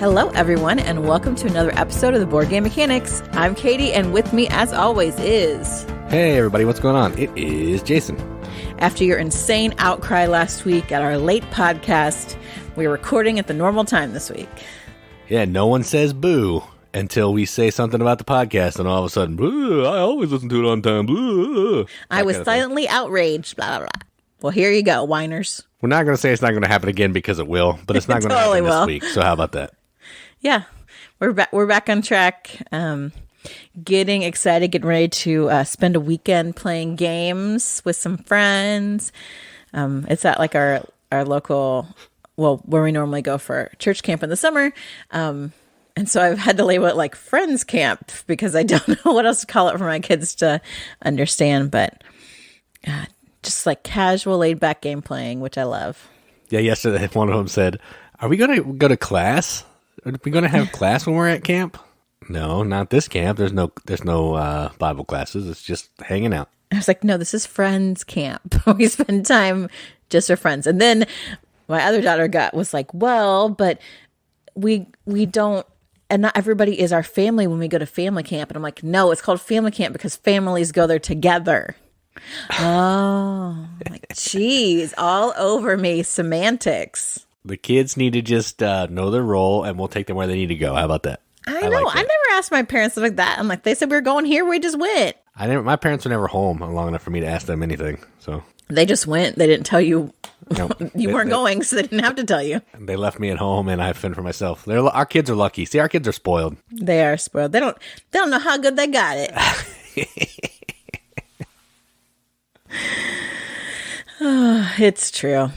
Hello, everyone, and welcome to another episode of the Board Game Mechanics. I'm Katie, and with me, as always, is... Hey, everybody, what's going on? It is Jason. After your insane outcry last week at our late podcast, we're recording at the normal time this week. Yeah, no one says boo until we say something about the podcast, and all of a sudden, boo, I always listen to it on time. Boo. I was silently outraged, blah, blah, blah. Well, here you go, whiners. We're not going to say it's not going to happen again because it will, but it's not going to happen this week, so how about that? Yeah, we're back on track. Getting excited, getting ready to spend a weekend playing games with some friends. It's at like our local, well, where we normally go for church camp in the summer. And so I've had to label it like friends camp because I don't know what else to call it for my kids to understand. But just like casual, laid back game playing, which I love. Yeah, yesterday one of them said, "Are we going to go to class? Are we going to have class when we're at camp?" No, not this camp. There's no Bible classes. It's just hanging out. I was like, no, this is friends camp. We spend time just for friends. And then my other daughter was like, well, but we don't, and not everybody is our family when we go to family camp. And I'm like, no, it's called family camp because families go there together. Oh, I'm like, geez, all over me, semantics. The kids need to just know their role, and we'll take them where they need to go. How about that? I know. I never asked my parents stuff like that. I'm like, they said we were going here. We just went. My parents were never home long enough for me to ask them anything. So they just went. They didn't tell you. No, you weren't going, so they didn't have to tell you. They left me at home, and I fend for myself. Our kids are lucky. See, our kids are spoiled. They are spoiled. They don't know how good they got it. Oh, it's true.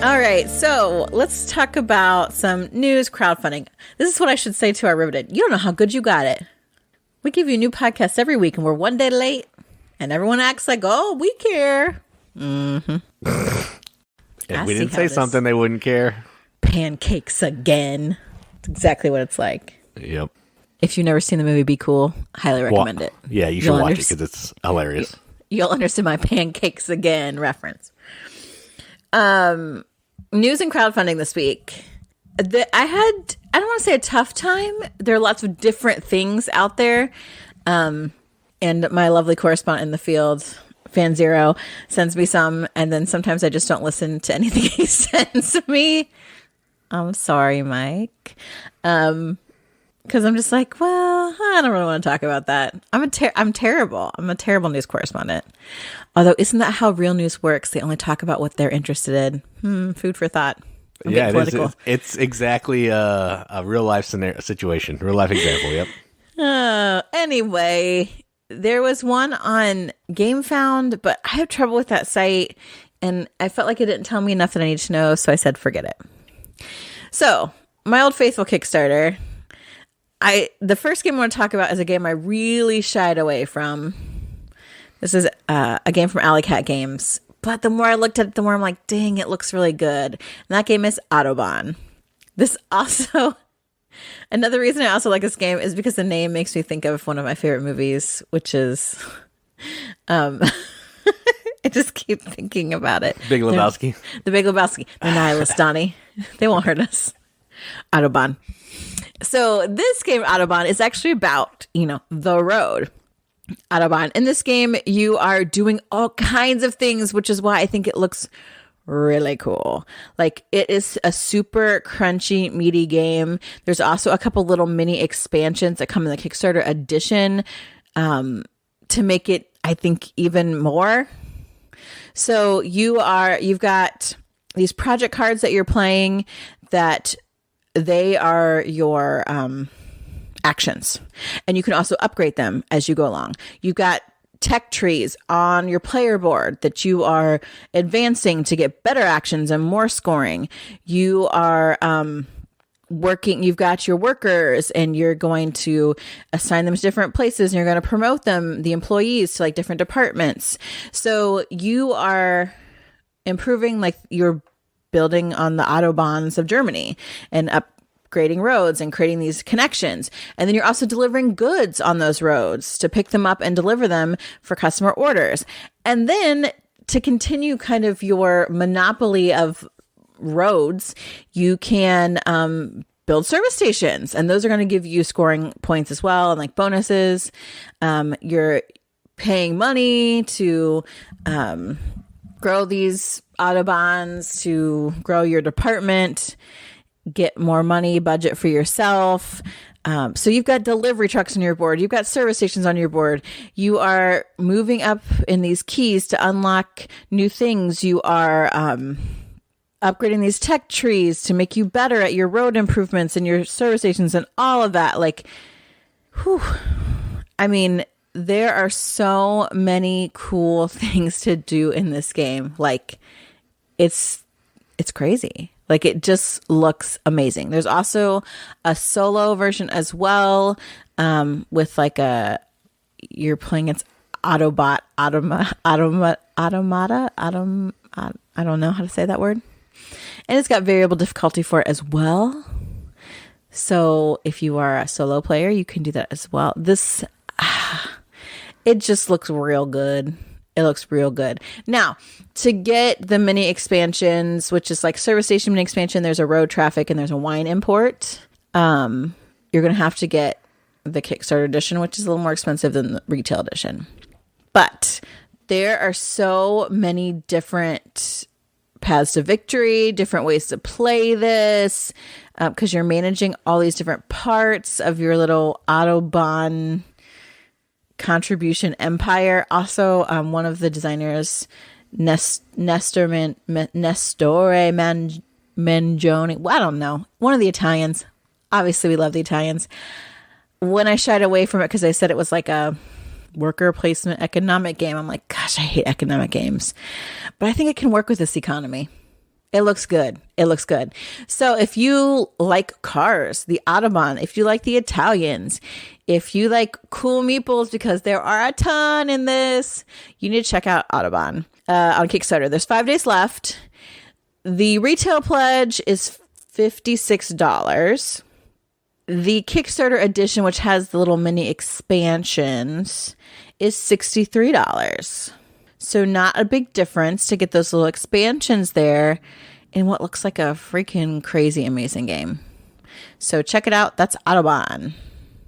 All right, so let's talk about some news crowdfunding. This is what I should say to our Riveted. You don't know how good you got it. We give you new podcasts every week, and we're one day late, and everyone acts like, oh, we care. Mm-hmm. If we didn't say something, they wouldn't care. Pancakes again. It's exactly what it's like. Yep. If you've never seen the movie Be Cool, highly recommend it. Yeah, you should watch it because it's hilarious. You'll understand my pancakes again reference. News and crowdfunding this week. I don't want to say a tough time. There are lots of different things out there. And my lovely correspondent in the field, Fan Zero, sends me some. And then sometimes I just don't listen to anything he sends me. I'm sorry, Mike. Because I'm just like, well, I don't really want to talk about that. I'm terrible. I'm a terrible news correspondent. Although, isn't that how real news works? They only talk about what they're interested in. Food for thought. Yeah, it is. It's exactly a real life situation, real life example. Yep. Anyway, there was one on GameFound, but I have trouble with that site, and I felt like it didn't tell me enough that I needed to know, so I said, forget it. So, my old faithful Kickstarter. The first game I want to talk about is a game I really shied away from. This is a game from Alley Cat Games. But the more I looked at it, the more I'm like, dang, it looks really good. And that game is Autobahn. This also, another reason I also like this game is because the name makes me think of one of my favorite movies, which is, I just keep thinking about it. Big Lebowski. The Big Lebowski. The Nihilist, Donnie. They won't hurt us. Autobahn. So this game, Autobahn, is actually about, the road. Autobahn. In this game, you are doing all kinds of things, which is why I think it looks really cool. Like, it is a super crunchy, meaty game. There's also a couple little mini expansions that come in the Kickstarter edition to make it, I think, even more. So you've got these project cards that you're playing that they are your actions, and you can also upgrade them as you go along. You've got tech trees on your player board that you are advancing to get better actions and more scoring. You are you've got your workers, and you're going to assign them to different places, and you're going to promote the employees to like different departments. So you are improving, like, you're building on the Autobahns of Germany and upgrading roads and creating these connections. And then you're also delivering goods on those roads to pick them up and deliver them for customer orders. And then to continue kind of your monopoly of roads, you can build service stations, and those are going to give you scoring points as well, and like bonuses. You're paying money to grow these Autobahns, to grow your department, get more money, budget for yourself. So you've got delivery trucks on your board. You've got service stations on your board. You are moving up in these keys to unlock new things. You are upgrading these tech trees to make you better at your road improvements and your service stations and all of that. Like, whew. I mean, there are so many cool things to do in this game. Like, it's crazy. Like, it just looks amazing. There's also a solo version as well, with like you're playing its Autobot, Automata, I don't know how to say that word. And it's got variable difficulty for it as well. So if you are a solo player, you can do that as well. It just looks real good. It looks real good. Now, to get the mini expansions, which is like service station mini expansion, there's a road traffic and there's a wine import. You're going to have to get the Kickstarter edition, which is a little more expensive than the retail edition. But there are so many different paths to victory, different ways to play this, because you're managing all these different parts of your little Autobahn contribution empire. Also, one of the designers, Nestore Mangione, well, I don't know, one of the Italians. Obviously, we love the Italians. When I shied away from it because I said it was like a worker placement economic game, I'm like, gosh, I hate economic games. But I think it can work with this economy. It looks good. It looks good. So if you like cars, the Autobahn, if you like the Italians, if you like cool meeples, because there are a ton in this, you need to check out Autobahn on Kickstarter. There's 5 days left. The retail pledge is $56. The Kickstarter edition, which has the little mini expansions, is $63. So not a big difference to get those little expansions there in what looks like a freaking crazy amazing game. So check it out. That's Autobahn.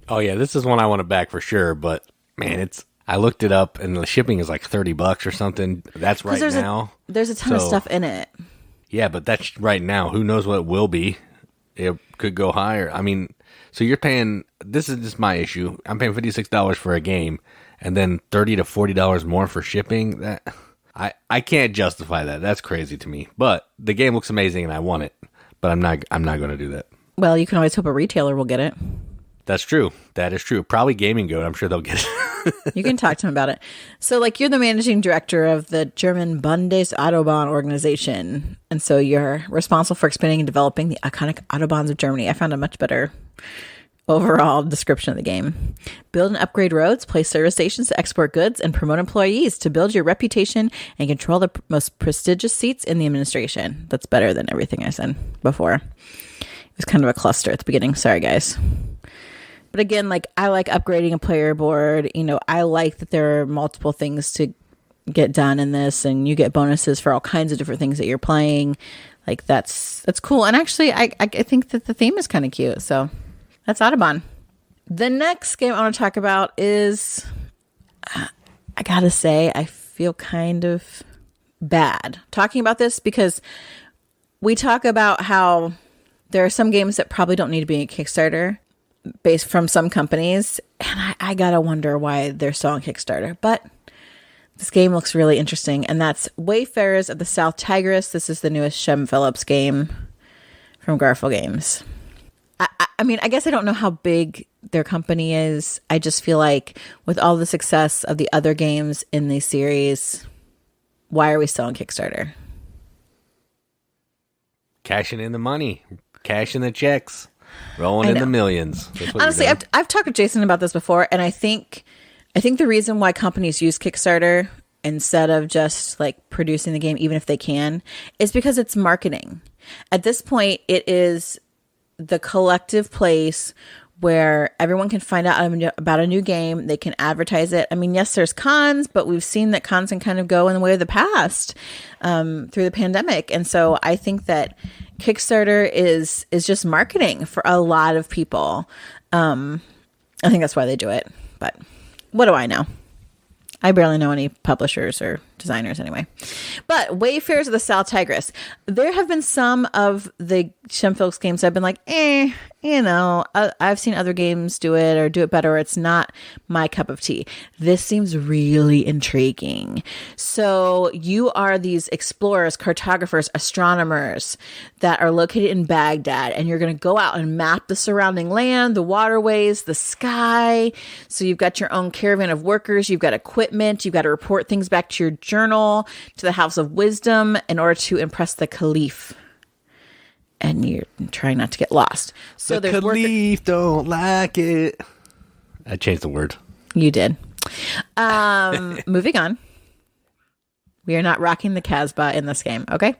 Oh yeah, this is one I want to back for sure. But man, I looked it up and the shipping is like $30 or something. That's right now. There's a ton of stuff in it. Yeah, but that's right now. Who knows what it will be? It could go higher. I mean, so you're paying. This is just my issue. I'm paying $56 for a game, and then $30 to $40 more for shipping. That I can't justify that. That's crazy to me. But the game looks amazing, and I want it. But I'm not going to do that. Well, you can always hope a retailer will get it. That's true. That is true. Probably Gaming Goat. I'm sure they'll get it. You can talk to them about it. So, like, you're the managing director of the German Bundesautobahn organization. And so you're responsible for expanding and developing the iconic Autobahns of Germany. I found a much better overall description of the game. Build and upgrade roads, place service stations to export goods, and promote employees to build your reputation and control the most prestigious seats in the administration. That's better than everything I said before. It was kind of a cluster at the beginning. Sorry, guys. But again, like, I like upgrading a player board. You know, I like that there are multiple things to get done in this, and you get bonuses for all kinds of different things that you're playing. Like, that's cool. And actually, I think that the theme is kind of cute. So that's Autobahn. The next game I want to talk about is, I gotta say, I feel kind of bad talking about this because we talk about how there are some games that probably don't need to be a Kickstarter based from some companies, and I gotta wonder why they're still on Kickstarter. But this game looks really interesting, and that's Wayfarers of the South Tigris. This is the newest Shem Phillips game from Garfield Games. I mean, I guess I don't know how big their company is. I just feel like with all the success of the other games in the series, why are we still on Kickstarter? Cashing in the money, cashing the checks. Rolling in the millions. Honestly, I've talked with Jason about this before, and I think the reason why companies use Kickstarter instead of just like producing the game, even if they can, is because it's marketing. At this point, it is the collective place where everyone can find out about a new game. They can advertise it. I mean, yes, there's cons, but we've seen that cons can kind of go in the way of the past through the pandemic. And so I think that Kickstarter is just marketing for a lot of people. I think that's why they do it. But what do I know? I barely know any publishers or designers anyway. But Wayfarers of the South Tigris. There have been some of the Shemfolks games I've been like, I've seen other games do it or do it better, or it's not my cup of tea. This seems really intriguing. So you are these explorers, cartographers, astronomers that are located in Baghdad, and you're going to go out and map the surrounding land, the waterways, the sky. So you've got your own caravan of workers, you've got equipment, you've got to report things back to your journal, to the House of Wisdom in order to impress the Caliph. And you're trying not to get lost. So the Caliph don't like it. I changed the word. You did. Moving on. We are not rocking the Casbah in this game, okay?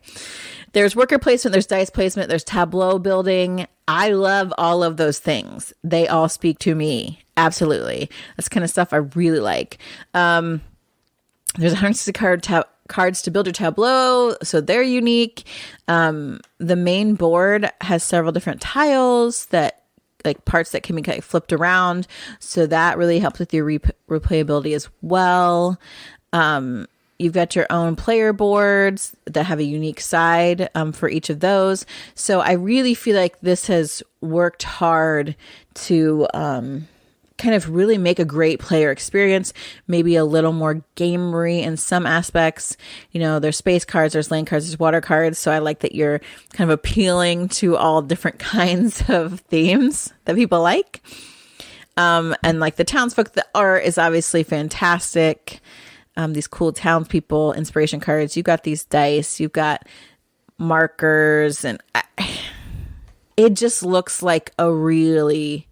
There's worker placement, there's dice placement, there's tableau building. I love all of those things. They all speak to me. Absolutely. That's kind of stuff I really like. There's 160 cards to build your tableau, so they're unique. The main board has several different tiles that, like, parts that can be kind of flipped around, so that really helps with your replayability as well. You've got your own player boards that have a unique side for each of those. So I really feel like this has worked hard to kind of really make a great player experience, maybe a little more gamery in some aspects. You know, there's space cards, there's land cards, there's water cards. So I like that you're kind of appealing to all different kinds of themes that people like. And like the townsfolk, the art is obviously fantastic. These cool townspeople inspiration cards. You've got these dice, you've got markers, and it just looks like a really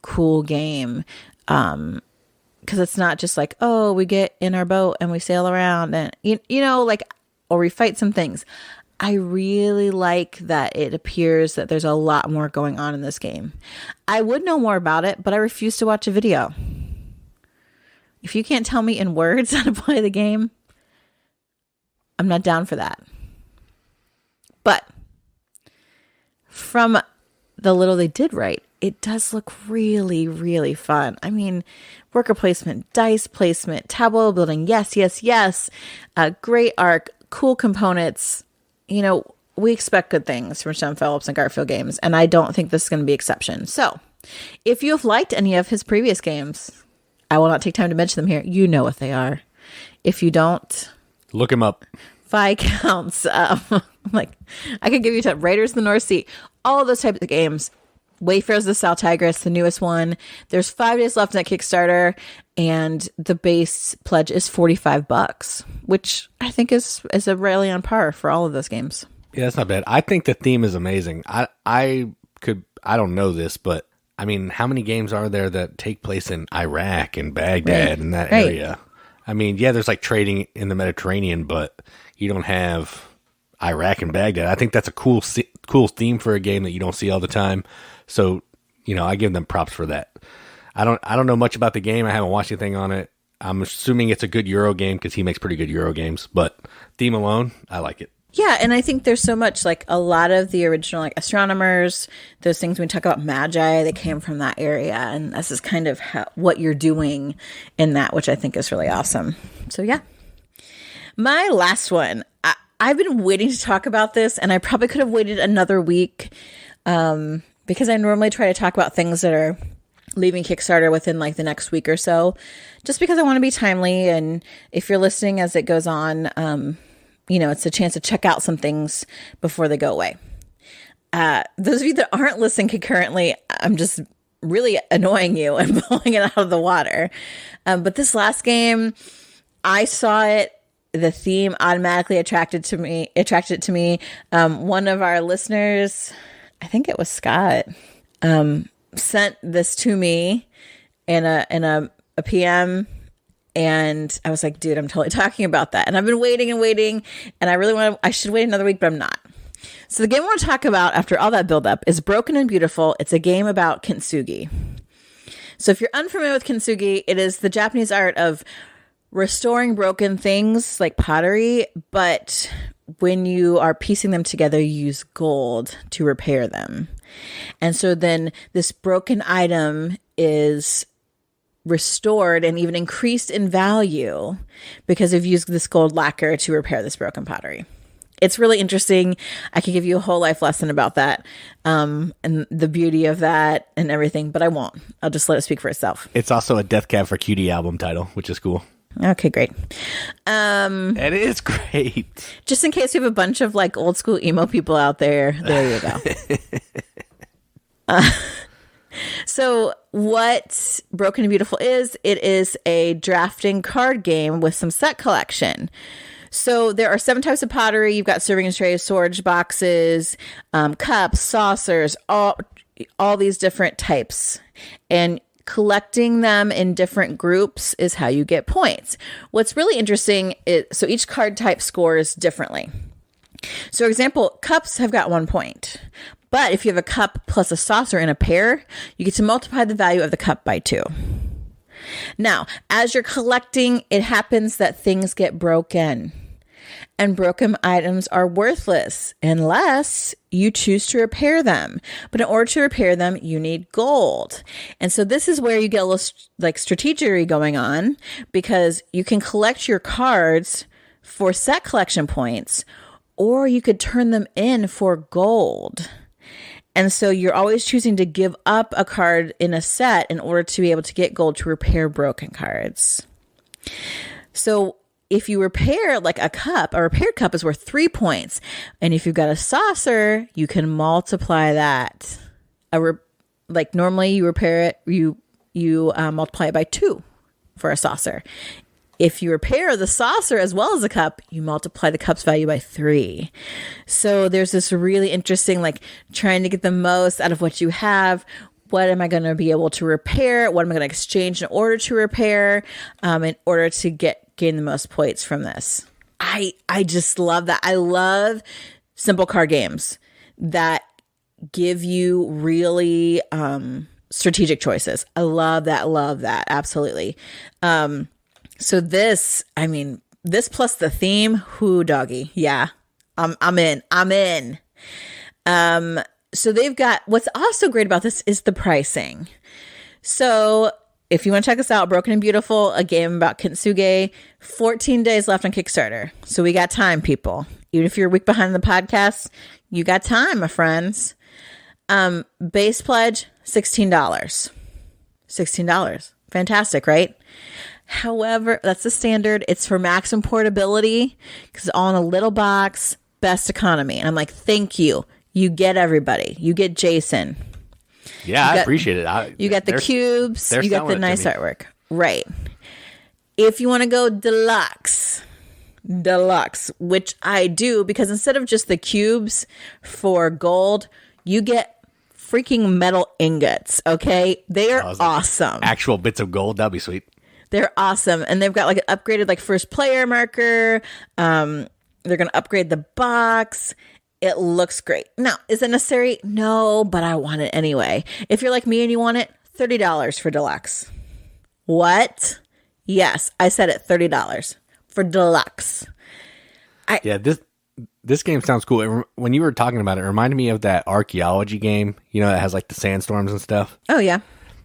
cool game. Because it's not just like, oh, we get in our boat and we sail around and, you know, like, or we fight some things. I really like that it appears that there's a lot more going on in this game. I would know more about it, but I refuse to watch a video. If you can't tell me in words how to play the game, I'm not down for that. But from the little they did right, it does look really, really fun. I mean, worker placement, dice placement, tableau building. Yes, yes, yes. Great art, cool components. You know, we expect good things from Sean Phillips and Garfield Games, and I don't think this is going to be exception. So if you have liked any of his previous games, I will not take time to mention them here. You know what they are. If you don't, look him up. Viscounts. Like, I could give you Raiders of the North Sea, all those types of games. Wayfarers of the South Tigris, the newest one. There's 5 days left in that Kickstarter, and the base pledge is $45, which I think is a really on par for all of those games. Yeah, that's not bad. I think the theme is amazing. I don't know this, but I mean, how many games are there that take place in Iraq and Baghdad and that area? I mean, yeah, there's like trading in the Mediterranean, but you don't have Iraq and Baghdad. I think that's a cool theme for a game that you don't see all the time. So, you know, I give them props for that. I don't know much about the game. I haven't watched anything on it. I'm assuming it's a good Euro game because he makes pretty good Euro games. But theme alone, I like it. Yeah, and I think there's so much, like, a lot of the original, like, astronomers, those things when we talk about magi, they came from that area, and this is kind of what you're doing in that, which I think is really awesome. So, yeah. My last one, I've been waiting to talk about this, and I probably could have waited another week, because I normally try to talk about things that are leaving Kickstarter within, like, the next week or so, just because I want to be timely, and if you're listening as it goes on, you know, it's a chance to check out some things before they go away. Those of you that aren't listening concurrently, I'm just really annoying you and blowing it out of the water. But this last game, I saw it. The theme automatically attracted it to me. One of our listeners, I think it was Scott, sent this to me in a PM. And I was like, dude, I'm totally talking about that. And I've been waiting, and I really I should wait another week, but I'm not. So the game I want to talk about after all that buildup is Broken and Beautiful. It's a game about Kintsugi. So if you're unfamiliar with Kintsugi, it is the Japanese art of restoring broken things like pottery, but when you are piecing them together, you use gold to repair them. And so then this broken item is restored and even increased in value because you've used this gold lacquer to repair this broken pottery. It's really interesting. I could give you a whole life lesson about that, and the beauty of that and everything, but I won't. I'll just let it speak for itself. It's also a Death Cab for Cutie album title, which is cool. Okay, great. It is great. Just in case we have a bunch of like old school emo people out there, there you go. So what Broken and Beautiful is, it is a drafting card game with some set collection. So there are 7 types of pottery. You've got serving trays, storage boxes, cups, saucers, all these different types. And collecting them in different groups is how you get points. What's really interesting is, so each card type scores differently. So for example, cups have got 1 point. But if you have a cup plus a saucer in a pair, you get to multiply the value of the cup by 2. Now, as you're collecting, it happens that things get broken. And broken items are worthless unless you choose to repair them. But in order to repair them, you need gold. And so this is where you get a little like strategery going on, because you can collect your cards for set collection points, or you could turn them in for gold. And so you're always choosing to give up a card in a set in order to be able to get gold to repair broken cards. So if you repair like a cup, a repaired cup is worth 3 points. And if you've got a saucer, you can multiply that. Like normally you repair it, you multiply it by 2 for a saucer. If you repair the saucer as well as the cup, you multiply the cup's value by 3. So there's this really interesting, like trying to get the most out of what you have. What am I going to be able to repair? What am I going to exchange in order to repair, in order to gain the most points from this? I just love that. I love simple card games that give you really strategic choices. I love that. Absolutely. So this plus the theme, whoo doggy. Yeah, I'm in. So they've got, what's also great about this is the pricing. So if you want to check this out, Broken and Beautiful, a game about Kintsugi, 14 days left on Kickstarter. So we got time, people. Even if you're a week behind the podcast, you got time, my friends. Base pledge, $16. $16. Fantastic, right? However, that's the standard. It's for maximum portability because it's all in a little box, best economy. And I'm like, thank you. You get everybody. You get Jason. Yeah, I appreciate it. You got the cubes. You got the nice artwork. Right. If you want to go deluxe, which I do, because instead of just the cubes for gold, you get freaking metal ingots. Okay. They are awesome. Actual bits of gold. That'd be sweet. They're awesome. And they've got like an upgraded like first player marker. They're going to upgrade the box. It looks great. Now, is it necessary? No, but I want it anyway. If you're like me and you want it, $30 for deluxe. What? Yes, I said it, $30 for deluxe. Yeah, this game sounds cool. When you were talking about it, it reminded me of that archaeology game, that has like the sandstorms and stuff. Oh, yeah.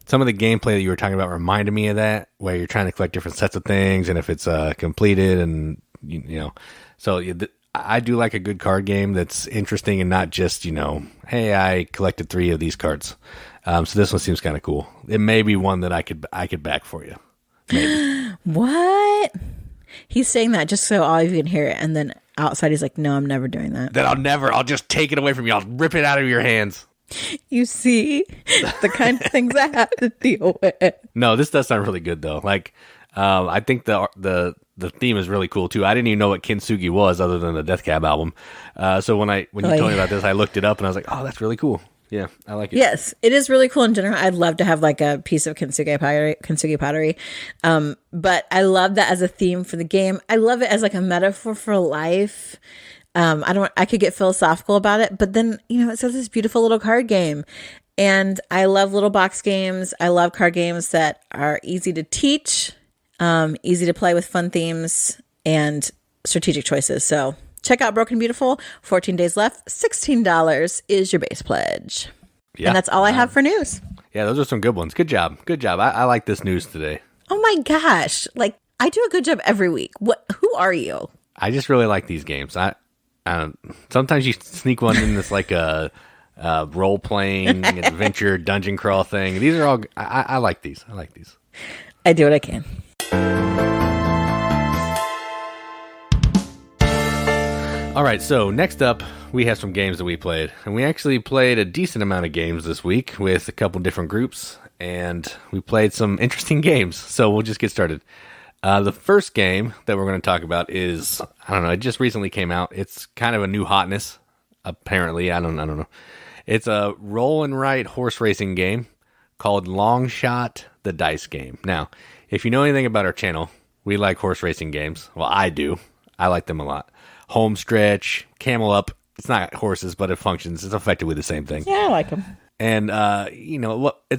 Some of the gameplay that you were talking about reminded me of that, where you're trying to collect different sets of things, and if it's completed, and so I do like a good card game that's interesting and not just hey, I collected 3 of these cards. So this one seems kind of cool. It may be one that I could back for you. Maybe. What? He's saying that just so all of you can hear it, and then outside he's like, "No, I'm never doing that." Then I'll just take it away from you. I'll rip it out of your hands. You see the kind of things I have to deal with. No, this does sound really good though. Like, I think the theme is really cool too. I didn't even know what Kintsugi was other than the Death Cab album. So when you told me about this, I looked it up and I was like, oh, that's really cool. Yeah, I like it. Yes, it is really cool in general. I'd love to have like a piece of Kintsugi pottery. But I love that as a theme for the game. I love it as like a metaphor for life. I could get philosophical about it, but then, it's this beautiful little card game. And I love little box games. I love card games that are easy to teach, easy to play with fun themes and strategic choices. So check out Broken Beautiful. 14 days left. $16 is your base pledge. Yeah. And that's all I have for news. Yeah, those are some good ones. Good job. Good job. I like this news today. Oh my gosh. Like, I do a good job every week. Who are you? I just really like these games. I sometimes you sneak one in that's like a role-playing adventure dungeon crawl thing. These are all I like these. I do what I can. All right, so next up we have some games that we played, and we actually played a decent amount of games this week with a couple different groups, and we played some interesting games. So we'll just get started. The first game that we're going to talk about is, I don't know, it just recently came out. It's kind of a new hotness, apparently. I don't know. It's a roll and write horse racing game called Long Shot, the Dice Game. Now, if you know anything about our channel, we like horse racing games. Well, I do. I like them a lot. Home Stretch, Camel Up. It's not horses, but it functions. It's effectively the same thing. Yeah, I like them. And,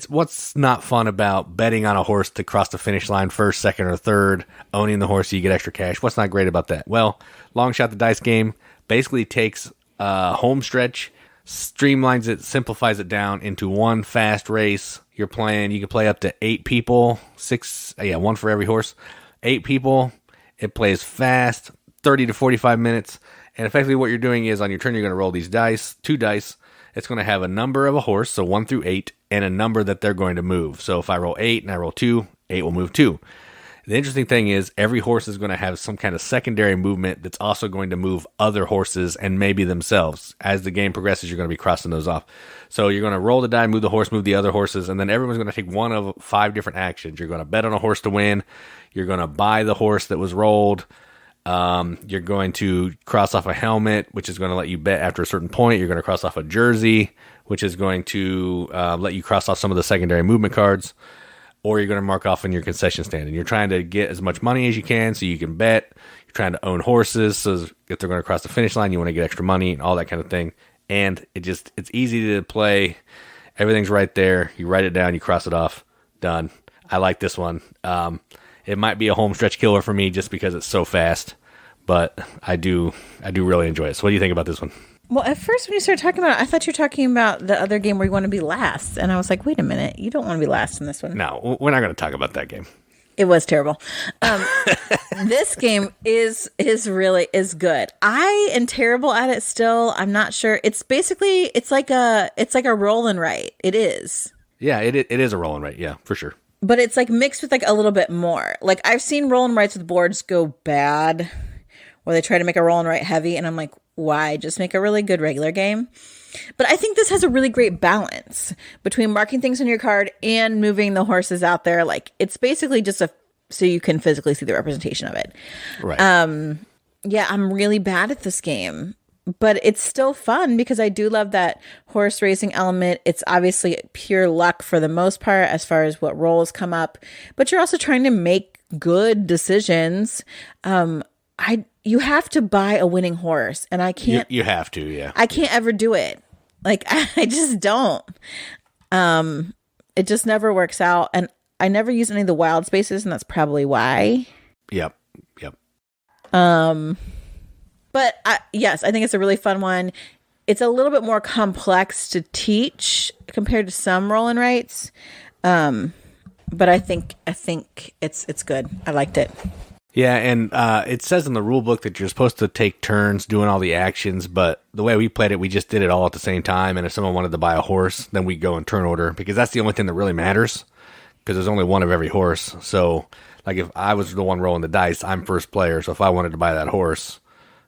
what's not fun about betting on a horse to cross the finish line first, second, or third, owning the horse so you get extra cash? What's not great about that? Well, Long Shot, the Dice Game basically takes Home Stretch, streamlines it, simplifies it down into one fast race. You can play up to 8 people, one for every horse. 8 people. It plays fast, 30 to 45 minutes. And effectively what you're doing is on your turn, you're going to roll these dice, 2 dice. It's going to have a number of a horse, so 1 through 8, and a number that they're going to move. So if I roll 8 and I roll 2, 8 will move 2. The interesting thing is every horse is going to have some kind of secondary movement that's also going to move other horses and maybe themselves. As the game progresses, you're going to be crossing those off. So you're going to roll the die, move the horse, move the other horses, and then everyone's going to take one of 5 different actions. You're going to bet on a horse to win. You're going to buy the horse that was rolled. You're going to cross off a helmet, which is going to let you bet after a certain point. You're going to cross off a jersey, which is going to let you cross off some of the secondary movement cards. Or you're going to mark off in your concession stand. And you're trying to get as much money as you can so you can bet. You're trying to own horses. So if they're going to cross the finish line, you want to get extra money and all that kind of thing. And it's easy to play. Everything's right there. You write it down. You cross it off. Done. I like this one. It might be a home stretch killer for me just because it's so fast. But I do really enjoy it. So what do you think about this one? Well, at first when you started talking about it, I thought you were talking about the other game where you want to be last. And I was like, wait a minute. You don't want to be last in this one. No, we're not going to talk about that game. It was terrible. This game is good. I am terrible at it still. I'm not sure. It's like a roll and write. It is. Yeah, it is a roll and write. Yeah, for sure. But it's like mixed with like a little bit more. Like I've seen roll and writes with boards go bad where they try to make a roll and write heavy. And I'm like, why? Just make a really good regular game. But I think this has a really great balance between marking things on your card and moving the horses out there. Like it's basically just so you can physically see the representation of it. Right. Yeah, I'm really bad at this game, but it's still fun because I do love that horse racing element. It's obviously pure luck for the most part as far as what rolls come up, but you're also trying to make good decisions. You have to buy a winning horse, and I can't. You have to, yeah. I can't ever do it. Like I just don't. It just never works out, and I never use any of the wild spaces, and that's probably why. Yep. But yes, I think it's a really fun one. It's a little bit more complex to teach compared to some roll and writes. But I think it's good. I liked it. Yeah, and it says in the rule book that you're supposed to take turns doing all the actions, but the way we played it, we just did it all at the same time, and if someone wanted to buy a horse, then we go in turn order, because that's the only thing that really matters, because there's only one of every horse. So, like, if I was the one rolling the dice, I'm first player, so if I wanted to buy that horse,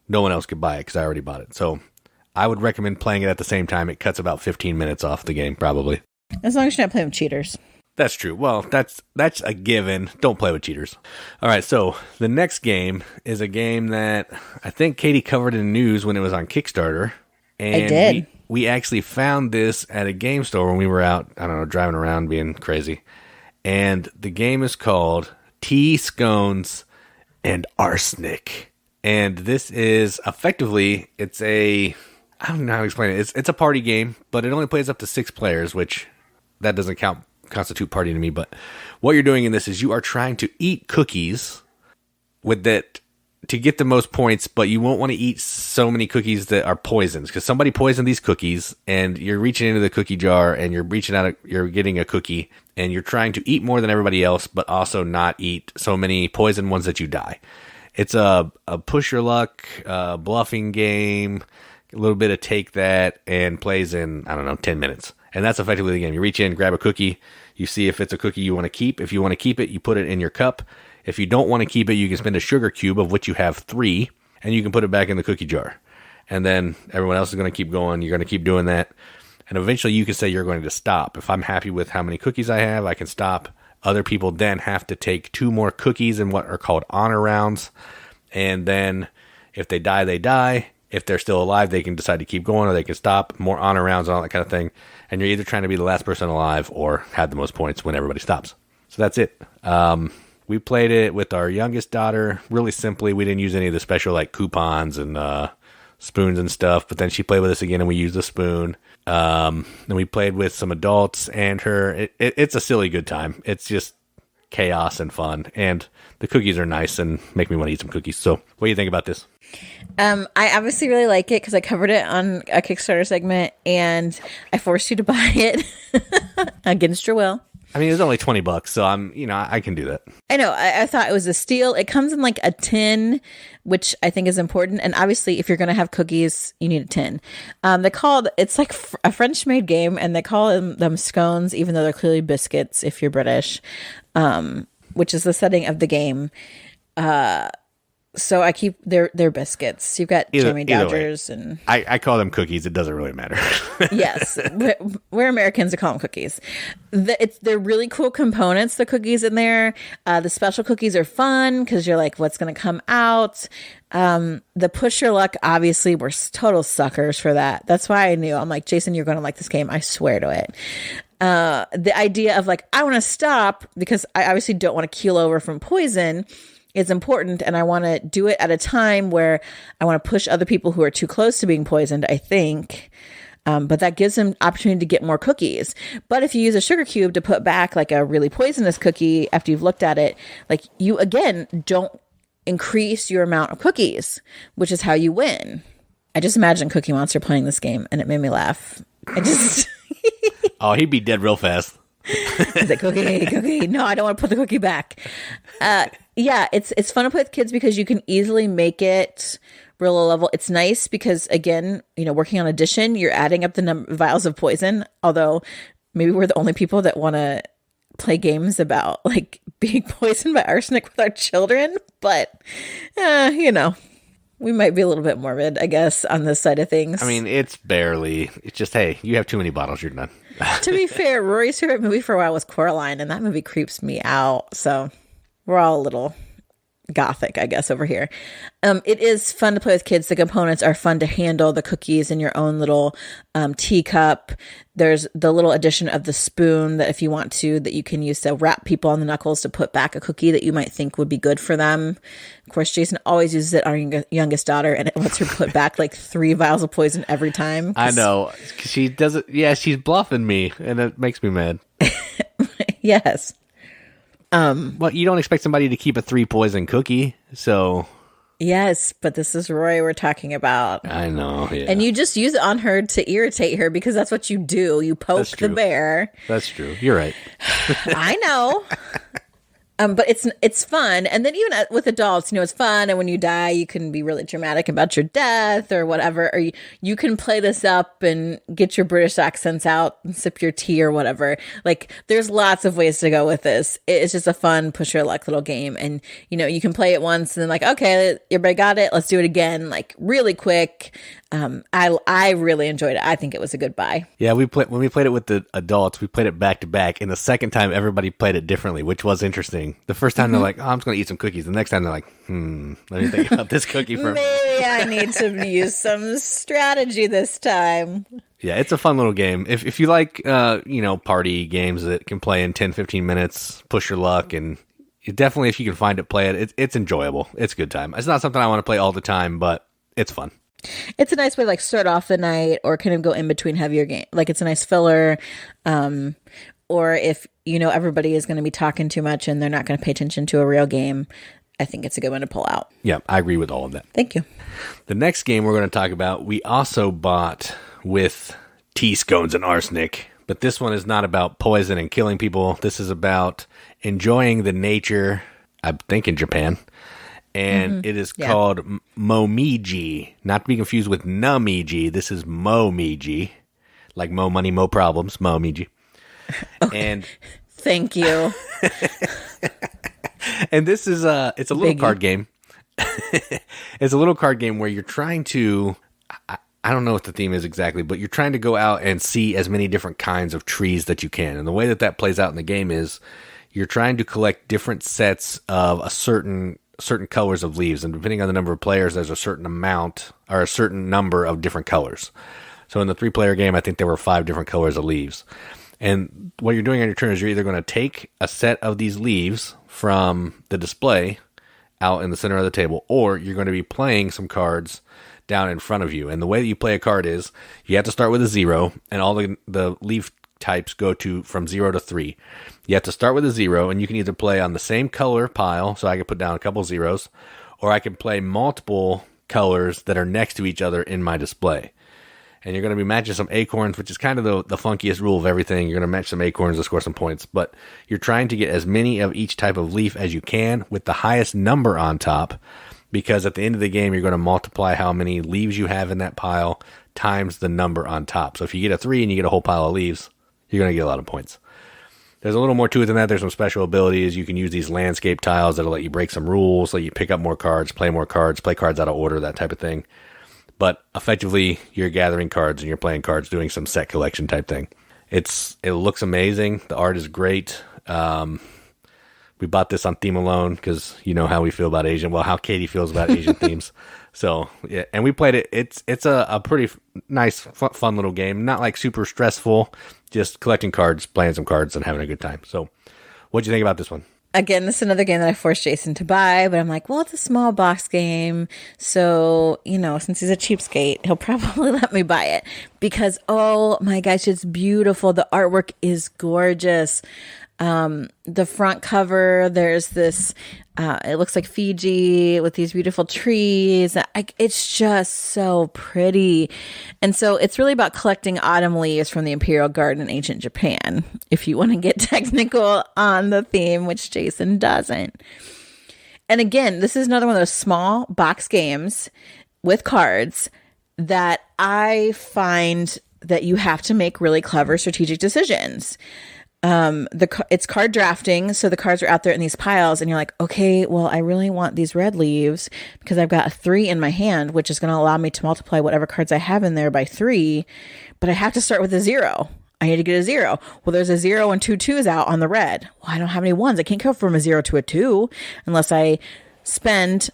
no one else could buy it, because I already bought it. So, I would recommend playing it at the same time. It cuts about 15 minutes off the game, probably. As long as you're not playing with cheaters. That's true. Well, that's a given. Don't play with cheaters. All right, so the next game is a game that I think Katie covered in the news when it was on Kickstarter. And I did. We actually found this at a game store when we were out, I don't know, driving around being crazy. And the game is called Scones and Arsenic. And this is effectively, I don't know how to explain it. It's a party game, but it only plays up to 6 players, which that doesn't constitute party to me. But what you're doing in this is you are trying to eat cookies with that to get the most points, but you won't want to eat so many cookies that are poisons, because somebody poisoned these cookies, and you're reaching into the cookie jar and you're getting a cookie, and you're trying to eat more than everybody else, but also not eat so many poison ones that you die. It's a push your luck, bluffing game, a little bit of take that, and plays in, 10 minutes. And that's effectively the game. You reach in, grab a cookie, you see if it's a cookie you want to keep. If you want to keep it, you put it in your cup. If you don't want to keep it, you can spend a sugar cube, of which you have 3, and you can put it back in the cookie jar. And then everyone else is going to keep going. You're going to keep doing that. And eventually you can say you're going to stop. If I'm happy with how many cookies I have, I can stop. Other people then have to take 2 more cookies in what are called honor rounds. And then if they die, they die. If they're still alive, they can decide to keep going, or they can stop. More honor rounds and all that kind of thing. And you're either trying to be the last person alive or have the most points when everybody stops. So that's it. We played it with our youngest daughter really simply. We didn't use any of the special like coupons and spoons and stuff. But then she played with us again, and we used a spoon. Then we played with some adults and her. It's a silly good time. It's just chaos and fun. And the cookies are nice and make me want to eat some cookies. So what do you think about this? I obviously really like it because I covered it on a Kickstarter segment, and I forced you to buy it against your will. I mean, it's only $20, so I can do that. I know. I thought it was a steal. It comes in like a tin, which I think is important. And obviously, if you're going to have cookies, you need a tin. It's like a French-made game, and they call them scones, even though they're clearly biscuits if you're British, which is the setting of the game. So I keep their biscuits. You've got Jamie Dodgers and I call them cookies. It doesn't really matter. Yes, we're Americans to call them cookies. They're really cool components. The cookies in there. The special cookies are fun because you're like, what's going to come out? The push your luck. Obviously, we're total suckers for that. That's why I knew. I'm like, Jason, you're going to like this game. I swear to it. The idea of like, I want to stop because I obviously don't want to keel over from poison. It's important, and I want to do it at a time where I want to push other people who are too close to being poisoned, I think. But that gives them opportunity to get more cookies. But if you use a sugar cube to put back like a really poisonous cookie after you've looked at it, like you, again, don't increase your amount of cookies, which is how you win. I just imagine Cookie Monster playing this game, and it made me laugh. Oh, he'd be dead real fast. He's like, cookie. No, I don't want to put the cookie back. Yeah, it's fun to play with kids because you can easily make it real low level. It's nice because, again, working on addition, you're adding up the vials of poison. Although maybe we're the only people that want to play games about like being poisoned by arsenic with our children. But, we might be a little bit morbid, I guess, on this side of things. I mean, it's just, hey, you have too many bottles, you're done. To be fair, Rory's favorite movie for a while was Coraline, and that movie creeps me out. So we're all a little gothic, I guess, over here. It is fun to play with kids. The components are fun to handle. The cookies in your own little teacup. There's the little addition of the spoon that if you want to, that you can use to wrap people on the knuckles to put back a cookie that you might think would be good for them. Of course, Jason always uses it on our youngest daughter, and it lets her put back like 3 vials of poison every time. I know. She doesn't. Yeah, she's bluffing me, and it makes me mad. Yes. Well, you don't expect somebody to keep a 3 poison cookie, so. Yes, but this is Roy we're talking about. I know, yeah. And you just use it on her to irritate her because that's what you do. You poke the bear. That's true. You're right. I know. But it's fun. And then even with adults, it's fun. And when you die, you can be really dramatic about your death or whatever. Or you can play this up and get your British accents out and sip your tea or whatever. Like, there's lots of ways to go with this. It's just a fun push your luck little game. And, you can play it once and then like, okay, everybody got it. Let's do it again. Like, really quick. I really enjoyed it. I think it was a good buy. Yeah, when we played it with the adults, we played it back to back, and the second time everybody played it differently, which was interesting. The first time they're like, "Oh, I'm just going to eat some cookies." The next time they're like, let me think about this cookie for maybe I need to use some strategy this time. Yeah, it's a fun little game. If you like party games that can play in 10-15 minutes, push your luck, and definitely, if you can find it, play it. It's enjoyable. It's a good time. It's not something I want to play all the time, but it's fun. It's a nice way to like start off the night or kind of go in between heavier game. Like it's a nice filler. Or if everybody is going to be talking too much and they're not going to pay attention to a real game, I think it's a good one to pull out. Yeah, I agree with all of that. Thank you. The next game we're going to talk about, we also bought with Scones and Arsenic, but this one is not about poison and killing people. This is about enjoying the nature, I think in Japan, and it is called Momiji, not to be confused with Namiji. This is Momiji, like mo money, mo problems, Momiji. Okay. And thank you. And this is it's a little card game. It's a little card game where you're trying to, I don't know what the theme is exactly, but you're trying to go out and see as many different kinds of trees that you can. And the way that plays out in the game is you're trying to collect different sets of a certain colors of leaves. And depending on the number of players, there's a certain amount or a certain number of different colors. So in the 3-player game, I think there were 5 different colors of leaves. And what you're doing on your turn is you're either going to take a set of these leaves from the display out in the center of the table, or you're going to be playing some cards down in front of you. And the way that you play a card is you have to start with a 0, and all the leaf types go from 0 to 3. You have to start with a 0, and you can either play on the same color pile, so I can put down a couple zeros, or I can play multiple colors that are next to each other in my display. And you're going to be matching some acorns, which is kind of the funkiest rule of everything. You're going to match some acorns to score some points. But you're trying to get as many of each type of leaf as you can with the highest number on top. Because at the end of the game, you're going to multiply how many leaves you have in that pile times the number on top. So if you get a 3 and you get a whole pile of leaves, you're going to get a lot of points. There's a little more to it than that. There's some special abilities. You can use these landscape tiles that'll let you break some rules, let you pick up more cards, play cards out of order, that type of thing. But effectively, you're gathering cards and you're playing cards, doing some set collection type thing. It looks amazing. The art is great. We bought this on Theme Alone because you know how we feel about Asian. Well, how Katie feels about Asian themes. So yeah, and we played it. It's a pretty nice, fun little game. Not like super stressful. Just collecting cards, playing some cards, and having a good time. So, what'd you think about this one? Again, this is another game that I forced Jason to buy, but I'm like, well, it's a small box game. So, since he's a cheapskate, he'll probably let me buy it because, oh my gosh, it's beautiful. The artwork is gorgeous. The front cover, there's this, it looks like Fiji with these beautiful trees. It's just so pretty. And so it's really about collecting autumn leaves from the Imperial Garden in ancient Japan, if you want to get technical on the theme, which Jason doesn't. And again, this is another one of those small box games with cards that I find that you have to make really clever strategic decisions. It's card drafting, so the cards are out there in these piles and you're like, okay, well, I really want these red leaves because I've got a 3 in my hand, which is going to allow me to multiply whatever cards I have in there by 3, but I have to start with a 0. I need to get a 0. Well, there's a 0 and 2 2s out on the red. Well, I don't have any 1s. I can't go from a 0 to a 2 unless I spend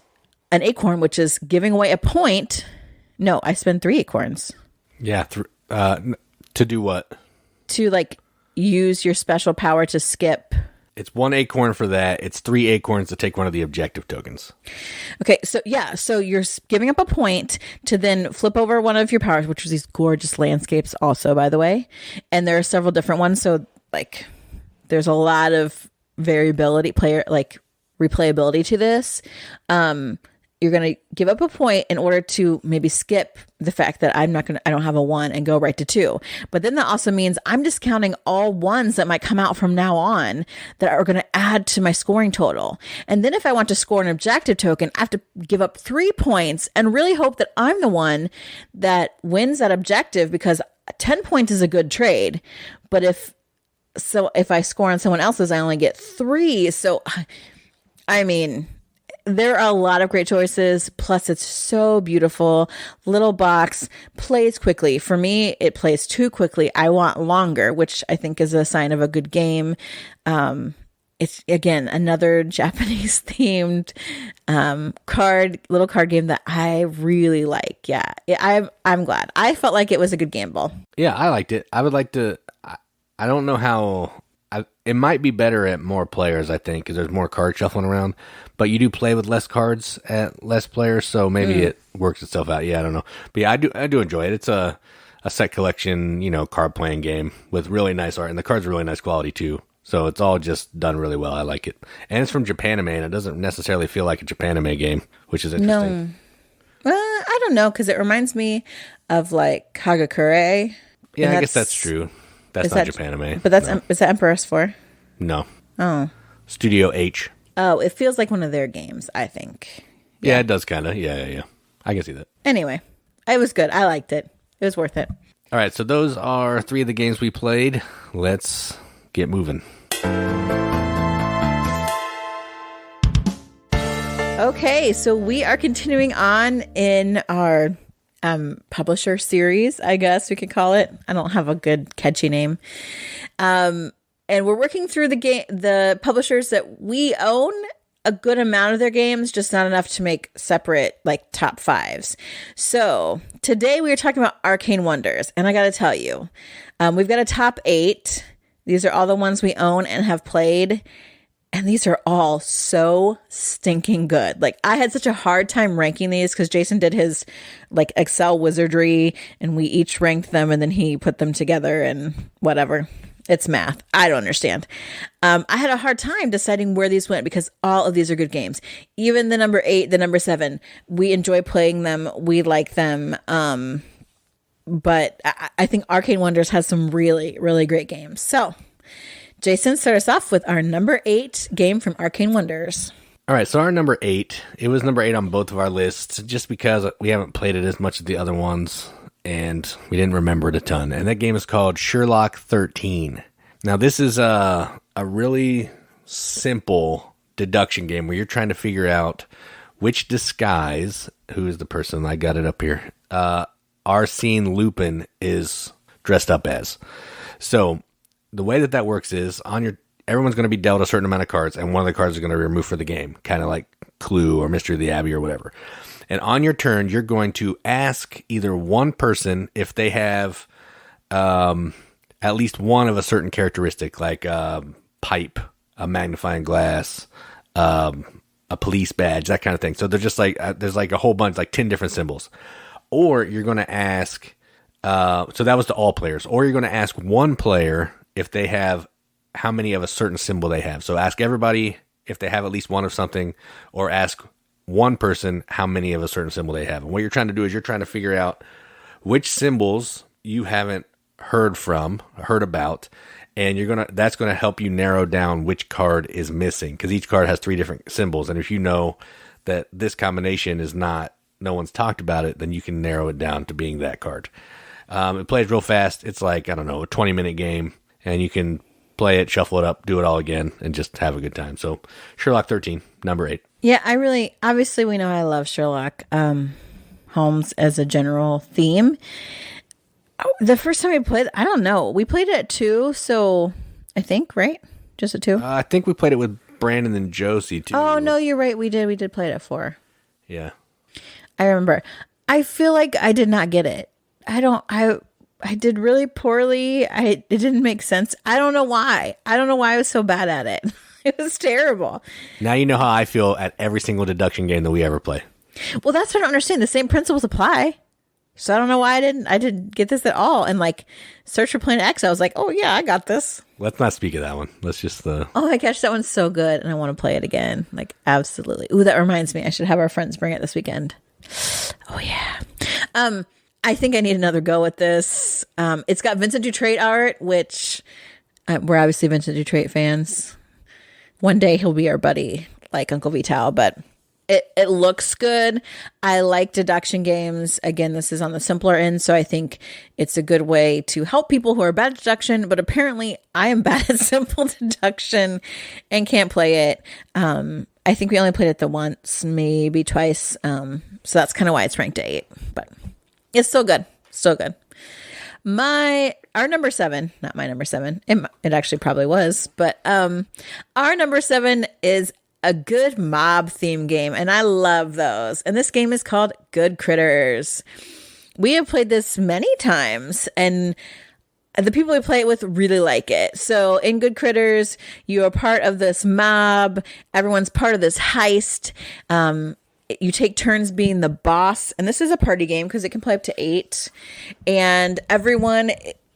an acorn, which is giving away a point. No, I spend 3 acorns. Yeah, to do what? To use your special power to skip. It's 1 acorn for that. It's 3 acorns to take one of the objective tokens. Okay, so yeah, so you're giving up a point to then flip over one of your powers, which was these gorgeous landscapes also, by the way. And there are several different ones, so there's a lot of variability, replayability to this. You're going to give up a point in order to maybe skip the fact that I don't have a 1 and go right to 2. But then that also means I'm discounting all 1s that might come out from now on that are going to add to my scoring total. And then if I want to score an objective token, I have to give up 3 points and really hope that I'm the one that wins that objective because 10 points is a good trade. But if I score on someone else's, I only get 3. So, I mean, there are a lot of great choices. Plus, it's so beautiful. Little box, plays quickly. For me, it plays too quickly. I want longer, which I think is a sign of a good game. It's, again, another Japanese themed little card game that I really like. Yeah, I'm glad. I felt like it was a good gamble. Yeah, I liked it. I would like to. I don't know how. it might be better at more players, I think, because there's more card shuffling around. But you do play with less cards at less players, so maybe it works itself out. Yeah, I don't know. But yeah, I do enjoy it. It's a set collection, card playing game with really nice art, and the cards are really nice quality too. So it's all just done really well. I like it. And it's from Japanime, and it doesn't necessarily feel like a Japanime game, which is interesting. No. Well, I don't know, because it reminds me of like Kagakure. Yeah, I guess that's true. That's not Japanime. But is that Emperor's 4? No. Oh. Studio H. Oh, it feels like one of their games, I think. Yeah, it does kind of. Yeah. I can see that. Anyway, it was good. I liked it. It was worth it. All right, so those are 3 of the games we played. Let's get moving. Okay, so we are continuing on in our publisher series, I guess we could call it. I don't have a good catchy name. And we're working through the publishers that we own a good amount of their games, just not enough to make separate like top 5s. So today we are talking about Arcane Wonders, and I got to tell you, we've got a top 8. These are all the ones we own and have played. And these are all so stinking good. Like, I had such a hard time ranking these because Jason did his like Excel wizardry and we each ranked them and then he put them together and whatever. It's math. I don't understand. I had a hard time deciding where these went because all of these are good games. Even the number 8, the number 7, we enjoy playing them. We like them. But I think Arcane Wonders has some really, really great games. So Jason, start us off with our number 8 game from Arcane Wonders. All right, so our number 8, it was number 8 on both of our lists just because we haven't played it as much as the other ones, and we didn't remember it a ton. And that game is called Sherlock 13. Now, this is a really simple deduction game where you're trying to figure out which disguise, who is the person, I got it up here, Arsene Lupin is dressed up as. So the way that works is everyone's going to be dealt a certain amount of cards, and one of the cards is going to be removed for the game, kind of like Clue or Mystery of the Abbey or whatever. And on your turn, you're going to ask either one person if they have at least one of a certain characteristic, like a pipe, a magnifying glass, a police badge, that kind of thing. So they're just like there's like a whole bunch, like 10 different symbols. Or you're going to ask, so that was to all players. Or you're going to ask one player if they have how many of a certain symbol they have. So ask everybody if they have at least one of something, or ask one person how many of a certain symbol they have. And what you're trying to do is you're trying to figure out which symbols you haven't heard about, and that's going to help you narrow down which card is missing, because each card has 3 different symbols. And if you know that this combination is not, no one's talked about it, then you can narrow it down to being that card. It plays real fast. It's like, I don't know, a 20-minute game, and you can play it, shuffle it up, do it all again, and just have a good time. So Sherlock 13, number 8. Yeah, obviously we know I love Sherlock Holmes as a general theme. The first time we played, I don't know, we played it at 2, so I think, right? Just at 2? I think we played it with Brandon and Josie too. Oh, no, you're right. We did play it at 4. Yeah. I remember. I feel like I did not get it. I did really poorly. It didn't make sense. I don't know why. I was so bad at it. It was terrible. Now you know how I feel at every single deduction game that we ever play. Well, that's what I don't understand. The same principles apply. So I don't know why I didn't get this at all. And like Search for Planet X, I was like, oh yeah, I got this. Let's not speak of that one. Let's just Oh my gosh, that one's so good, and I want to play it again. Like, absolutely. Ooh, that reminds me, I should have our friends bring it this weekend. Oh yeah. I think I need another go at this. It's got Vincent Dutrait art, which we're obviously Vincent Dutrait fans. One day he'll be our buddy, like Uncle Vital, but it looks good. I like deduction games. Again, this is on the simpler end, so I think it's a good way to help people who are bad at deduction, but apparently I am bad at simple deduction and can't play it. I think we only played it the once, maybe twice. So that's kind of why it's ranked 8, but it's still good. Still good. Our number 7, not my number 7. It actually probably was, but our number 7 is a good mob theme game, and I love those. And this game is called GoodCritters. We have played this many times, and the people we play it with really like it. So in Good Critters, you are part of this mob. Everyone's part of this heist. You take turns being the boss. And this is a party game because it can play up to 8. And everyone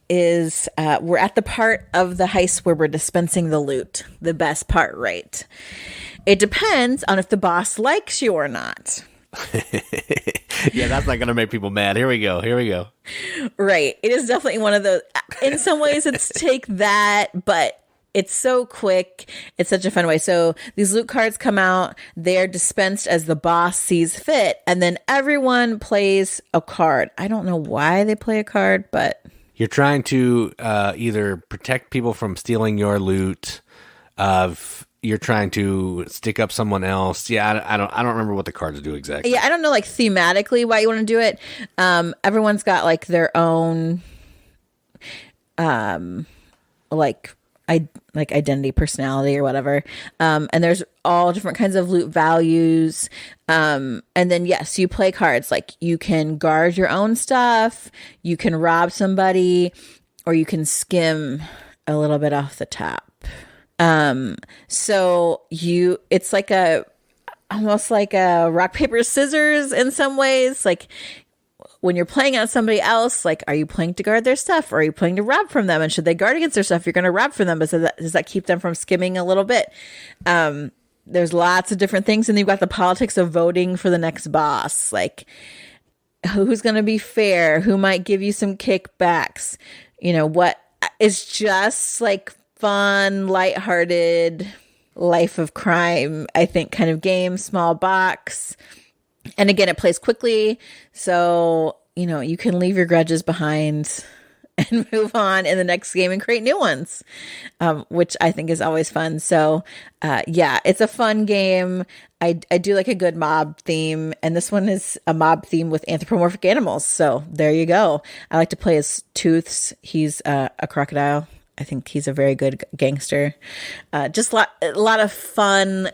is, we're at the part of the heist where we're dispensing the loot. The best part, right? It depends on if the boss likes you or not. Yeah, that's not going to make people mad. Here we go. Right. It is definitely one of those. In some ways, it's take that, but it's so quick. It's such a fun way. So these loot cards come out. They're dispensed as the boss sees fit. And then everyone plays a card. I don't know why they play a card, but... You're trying to either protect people from stealing your loot, you're trying to stick up someone else. Yeah, I don't remember what the cards do exactly. Yeah, I don't know like thematically why you want to do it. Everyone's got like their own like identity, personality or whatever. And there's all different kinds of loot values. And then yes, you play cards like you can guard your own stuff, you can rob somebody, or you can skim a little bit off the top. So it's like almost like a rock, paper, scissors in some ways. Like when you're playing on somebody else, like, are you playing to guard their stuff or are you playing to rob from them? And should they guard against their stuff? You're going to rob from them. But does that keep them from skimming a little bit? There's lots of different things. And you've got the politics of voting for the next boss. Like who's going to be fair? Who might give you some kickbacks? You know, what is just like fun, lighthearted, life of crime, I think, kind of game, small box. And again, it plays quickly. So, you know, you can leave your grudges behind and move on in the next game and create new ones, which I think is always fun. So, yeah, it's a fun game. I do like a good mob theme. And this one is a mob theme with anthropomorphic animals. So there you go. I like to play as Tooths. He's a crocodile. I think he's a very good gangster. Just a lot of fun,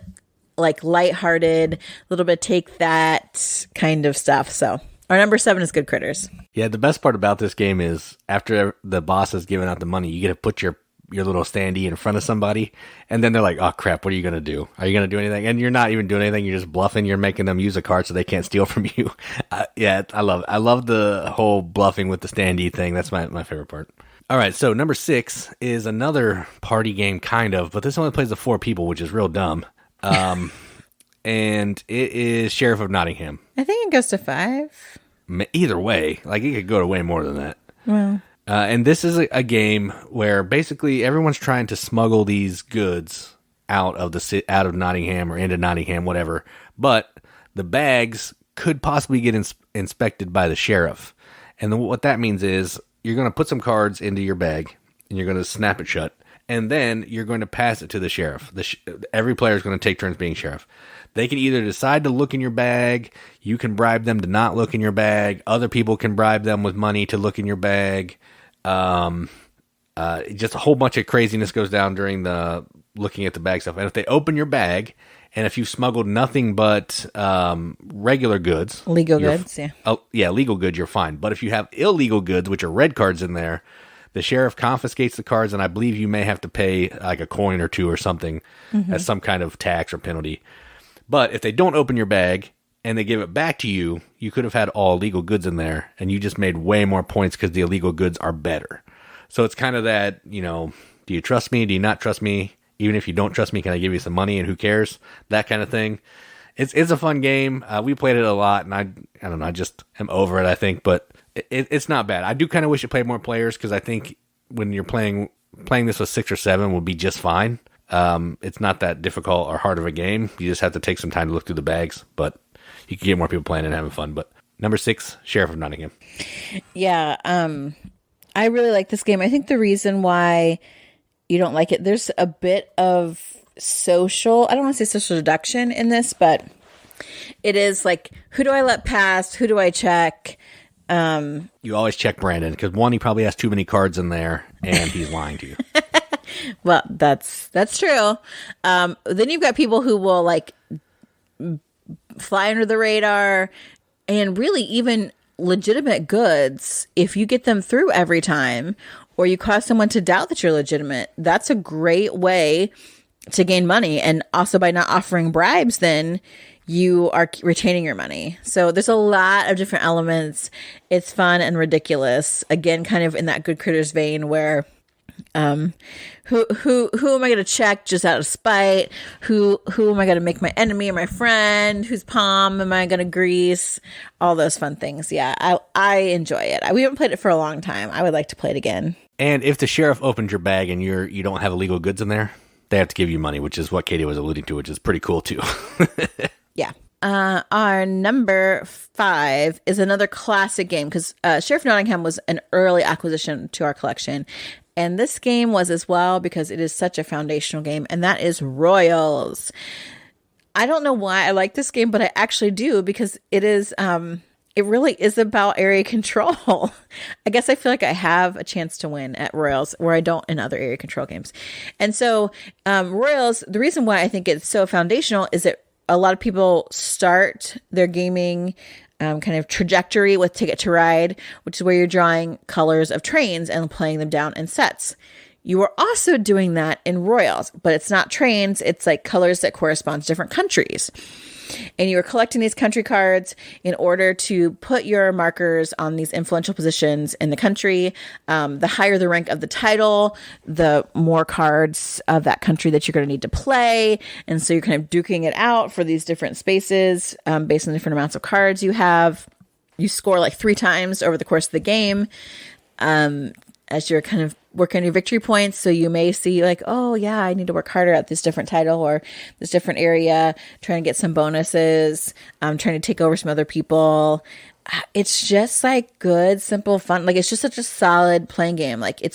like lighthearted, a little bit take that kind of stuff. So our number 7 is Good Critters. Yeah, the best part about this game is after the boss has given out the money, you get to put your little standee in front of somebody, and then they're like, oh crap, what are you going to do? Are you going to do anything? And you're not even doing anything. You're just bluffing. You're making them use a card so they can't steal from you. Yeah, I love the whole bluffing with the standee thing. That's my favorite part. All right, so number 6 is another party game, kind of, but this only plays to 4 people, which is real dumb. And it is Sheriff of Nottingham. I think it goes to 5. Either way, like it could go to way more than that. Well, and this is a game where basically everyone's trying to smuggle these goods out of Nottingham or into Nottingham, whatever. But the bags could possibly get inspected by the sheriff, and what that means is you're going to put some cards into your bag and you're going to snap it shut. And then you're going to pass it to the sheriff. Every player is going to take turns being sheriff. They can either decide to look in your bag. You can bribe them to not look in your bag. Other people can bribe them with money to look in your bag. Just a whole bunch of craziness goes down during the looking at the bag stuff. And if they open your bag, and if you've smuggled nothing but regular goods. Legal goods, yeah. Oh, yeah, legal goods, you're fine. But if you have illegal goods, which are red cards in there, the sheriff confiscates the cards, and I believe you may have to pay like a coin or two or something as some kind of tax or penalty. But if they don't open your bag and they give it back to you, you could have had all illegal goods in there, and you just made way more points because the illegal goods are better. So it's kind of that, you know, do you trust me? Do you not trust me? Even if you don't trust me, can I give you some money, and who cares? That kind of thing. It's a fun game. We played it a lot, and I don't know, I just am over it, I think, but it's not bad. I do kind of wish it played more players, because I think when you're playing this with 6 or 7 would be just fine. It's not that difficult or hard of a game. You just have to take some time to look through the bags, but you can get more people playing and having fun. But number 6, Sheriff of Nottingham. Yeah, I really like this game. I think the reason why you don't like it, there's a bit of social, I don't want to say social deduction in this, but it is like, who do I let pass? Who do I check? You always check Brandon, because one, he probably has too many cards in there, and he's lying to you. Well, that's true. Then you've got people who will like fly under the radar, and really even legitimate goods, if you get them through every time, or you cause someone to doubt that you're legitimate, that's a great way to gain money. And also by not offering bribes, then you are retaining your money. So there's a lot of different elements. It's fun and ridiculous. Again, kind of in that Good Critters vein where who am I going to check just out of spite? Who am I going to make my enemy or my friend? Whose palm am I going to grease? All those fun things. Yeah, I enjoy it. We haven't played it for a long time. I would like to play it again. And if the sheriff opens your bag and you don't have illegal goods in there, they have to give you money, which is what Katie was alluding to, which is pretty cool too. Yeah. Our number 5 is another classic game because Sheriff Nottingham was an early acquisition to our collection. And this game was as well because it is such a foundational game, and that is Royals. I don't know why I like this game, but I actually do because it is, it really is about area control. I guess I feel like I have a chance to win at Royals where I don't in other area control games. And so Royals, the reason why I think it's so foundational is that a lot of people start their gaming kind of trajectory with Ticket to Ride, which is where you're drawing colors of trains and playing them down in sets. You are also doing that in Royals, but it's not trains. It's like colors that correspond to different countries. And you are collecting these country cards in order to put your markers on these influential positions in the country. The higher the rank of the title, the more cards of that country that you're going to need to play. And so you're kind of duking it out for these different spaces based on different amounts of cards you have. You score like 3 times over the course of the game. As you're kind of working on your victory points. So you may see like, oh yeah, I need to work harder at this different title or this different area, trying to get some bonuses, trying to take over some other people. It's just like good, simple, fun. Like it's just such a solid playing game. Like it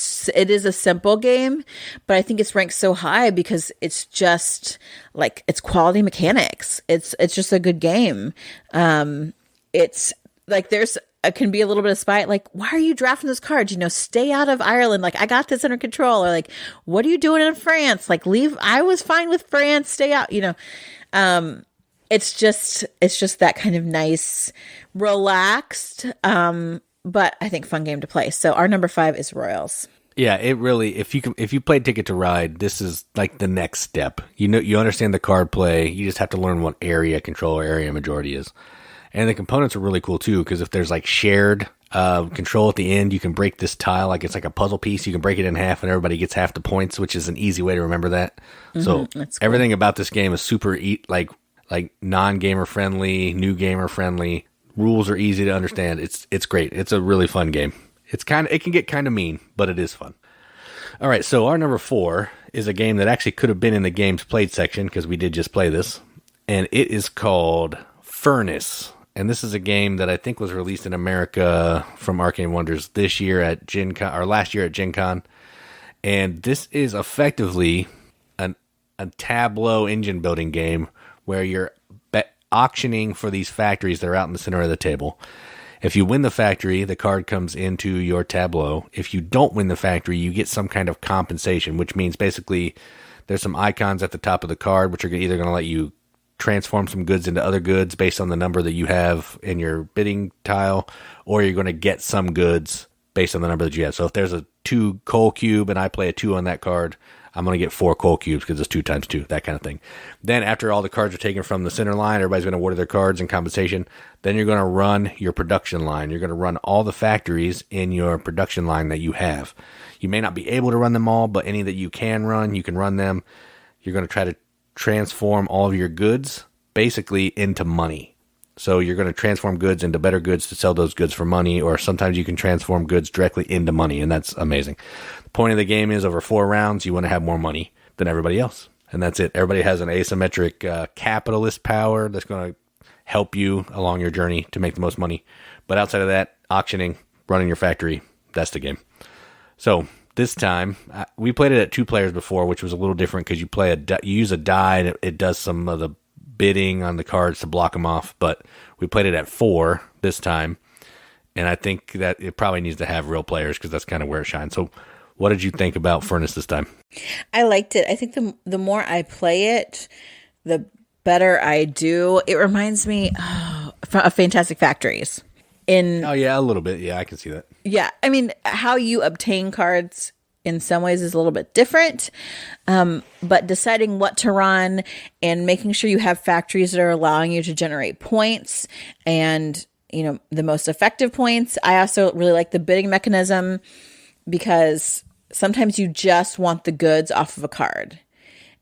is a simple game, but I think it's ranked so high because it's just like, it's quality mechanics. It's just a good game. It's like, it can be a little bit of spite, like, why are you drafting those cards? You know, stay out of Ireland. Like, I got this under control. Or like, what are you doing in France? Like, leave. I was fine with France. Stay out. You know, it's just that kind of nice, relaxed, but I think fun game to play. So our number 5 is Royals. Yeah, it really. If you played Ticket to Ride, this is like the next step. You know, you understand the card play. You just have to learn what area control or area majority is. And the components are really cool too, because if there's like shared control at the end, you can break this tile like it's like a puzzle piece. You can break it in half, and everybody gets half the points, which is an easy way to remember that. So everything about this game is super like non-gamer friendly, new gamer friendly. Rules are easy to understand. It's great. It's a really fun game. It can get kind of mean, but it is fun. All right, so our number 4 is a game that actually could have been in the games played section because we did just play this, and it is called Furnace. And this is a game that I think was released in America from Arcane Wonders this year at Gen Con, or last year at Gen Con. And this is effectively a tableau engine building game where you're auctioning for these factories that are out in the center of the table. If you win the factory, the card comes into your tableau. If you don't win the factory, you get some kind of compensation, which means basically there's some icons at the top of the card, which are either going to let you transform some goods into other goods based on the number that you have in your bidding tile, or you're going to get some goods based on the number that you have. So if there's a 2 coal cube and I play a 2 on that card, I'm going to get 4 coal cubes because it's 2 times 2, that kind of thing. Then after all the cards are taken from the center line, everybody's going to order their cards in compensation. Then you're going to run your production line. You're going to run all the factories in your production line that you have. You may not be able to run them all, but any that you can run them. You're going to try to transform all of your goods basically into money. So you're going to transform goods into better goods to sell those goods for money, or sometimes you can transform goods directly into money, and that's amazing. The point of the game is over 4 rounds, you want to have more money than everybody else, and that's it. Everybody has an asymmetric capitalist power that's going to help you along your journey to make the most money. But outside of that, auctioning, running your factory, that's the game. So this time, we played it at 2 players before, which was a little different because you use a die and it does some of the bidding on the cards to block them off. But we played it at 4 this time, and I think that it probably needs to have real players because that's kind of where it shines. So what did you think about Furnace this time? I liked it. I think the more I play it, the better I do. It reminds me of Fantastic Factories. Oh, yeah, a little bit. Yeah, I can see that. Yeah, I mean, how you obtain cards in some ways is a little bit different, but deciding what to run and making sure you have factories that are allowing you to generate points and, you know, the most effective points. I also really like the bidding mechanism because sometimes you just want the goods off of a card.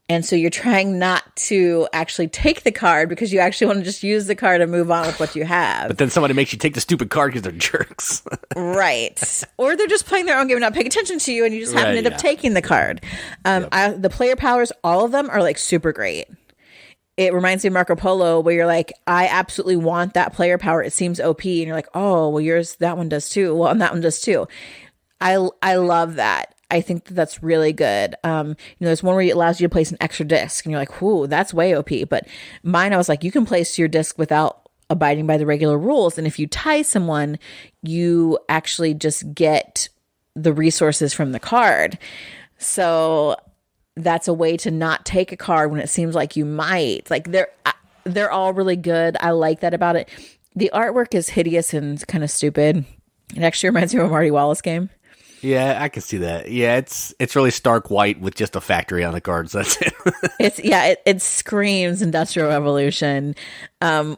And so you're trying not to actually take the card because you actually want to just use the card and move on with what you have. But then somebody makes you take the stupid card because they're jerks. Right. Or they're just playing their own game and not paying attention to you, and you just happen to end up taking the card. The player powers, all of them are like super great. It reminds me of Marco Polo, where you're like, I absolutely want that player power. It seems OP. And you're like, oh, well, that one does too. Well, and that one does too. I love that. I think that's really good. There's one where it allows you to place an extra disc, and you're like, "Ooh, that's way OP." But mine, I was like, you can place your disc without abiding by the regular rules, and if you tie someone, you actually just get the resources from the card. So that's a way to not take a card when it seems like you might. Like they're all really good. I like that about it. The artwork is hideous and kind of stupid. It actually reminds me of a Marty Wallace game. Yeah, I can see that. Yeah, it's really stark white with just a factory on the cards. That's it. It screams Industrial Revolution,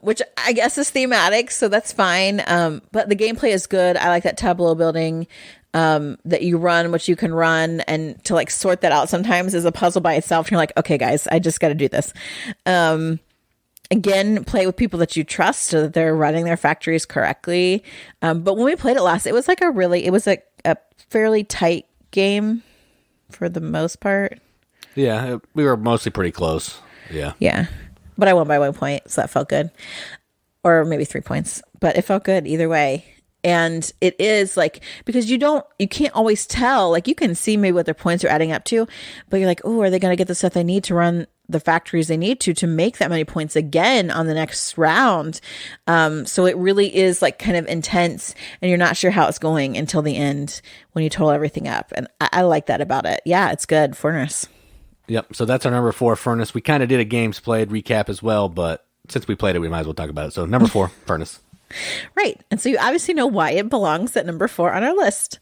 which I guess is thematic, so that's fine. But the gameplay is good. I like that tableau building that you run, what you can run, and to like sort that out sometimes is a puzzle by itself. You're like, okay, guys, I just got to do this. Again, play with people that you trust so that they're running their factories correctly. But when we played it last, it was like a fairly tight game for the most part. Yeah, we were mostly pretty close. Yeah. Yeah. But I won by 1 point, so that felt good. Or maybe 3 points. But it felt good either way. And it is like, because you can't always tell. Like, you can see maybe what their points are adding up to, but you're like, oh, are they going to get the stuff they need to run the factories they need to make that many points again on the next round? So it really is like kind of intense, and you're not sure how it's going until the end when you total everything up. And I like that about it. Yeah, it's good. Furnace. Yep. So that's our number 4, Furnace. We kind of did a games played recap as well, but since we played it, we might as well talk about it. So number 4, Furnace. Right. And so you obviously know why it belongs at number 4 on our list.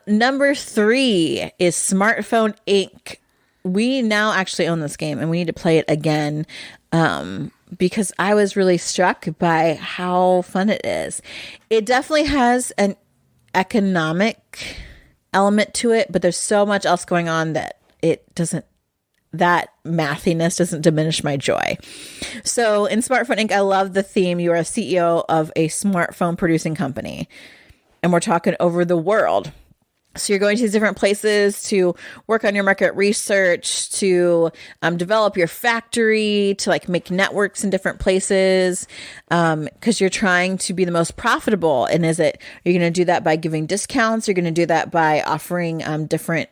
Number 3 is Smartphone Inc. We now actually own this game, and we need to play it again because I was really struck by how fun it is. It definitely has an economic element to it, but there's so much else going on that that mathiness doesn't diminish my joy. So in Smartphone Inc., I love the theme. You are a CEO of a smartphone producing company, and we're talking over the world. So you're going to these different places to work on your market research, to develop your factory, to like make networks in different places, because you're trying to be the most profitable. And you're going to do that by giving discounts? You're going to do that by offering different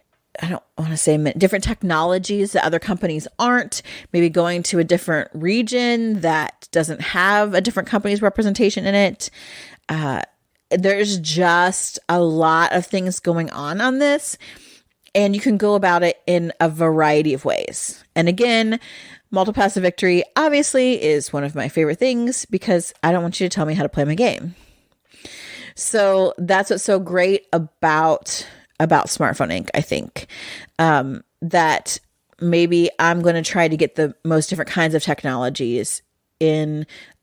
technologies that other companies aren't, maybe going to a different region that doesn't have a different company's representation in it. There's just a lot of things going on this, and you can go about it in a variety of ways. And again, multi-pass to victory obviously is one of my favorite things because I don't want you to tell me how to play my game. So that's what's so great about Smartphone Inc., I think, that maybe I'm going to try to get the most different kinds of technologies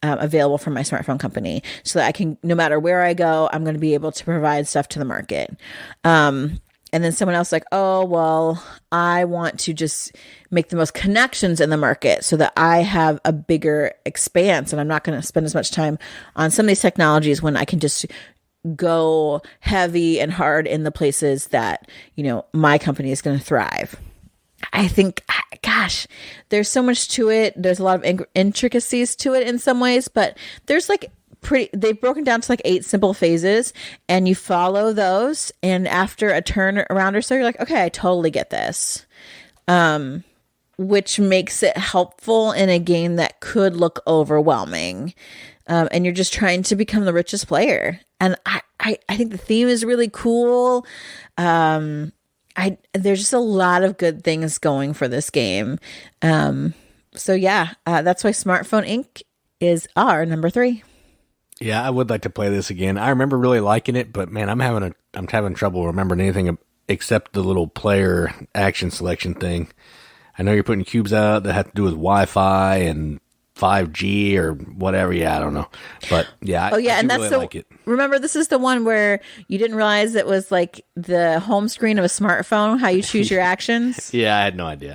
available from my smartphone company so that I can, no matter where I go, I'm going to be able to provide stuff to the market. And then someone else like, oh, well, I want to just make the most connections in the market so that I have a bigger expanse, and I'm not going to spend as much time on some of these technologies when I can just go heavy and hard in the places that, my company is going to thrive. I think, gosh, there's so much to it. There's a lot of intricacies to it in some ways, but there's they've broken down to 8 simple phases, and you follow those. And after a turn around or so, you're like, okay, I totally get this. Which makes it helpful in a game that could look overwhelming. And you're just trying to become the richest player. And I think the theme is really cool. There's just a lot of good things going for this game. So yeah, that's why Smartphone Inc. is our number 3. Yeah, I would like to play this again. I remember really liking it, but man, I'm having trouble remembering anything except the little player action selection thing. I know you're putting cubes out that have to do with Wi-Fi and 5G or whatever. Yeah, I don't know, but yeah. Oh yeah, I and that's really like it. Remember, this is the one where you didn't realize it was like the home screen of a smartphone. How you choose your actions. Yeah, I had no idea.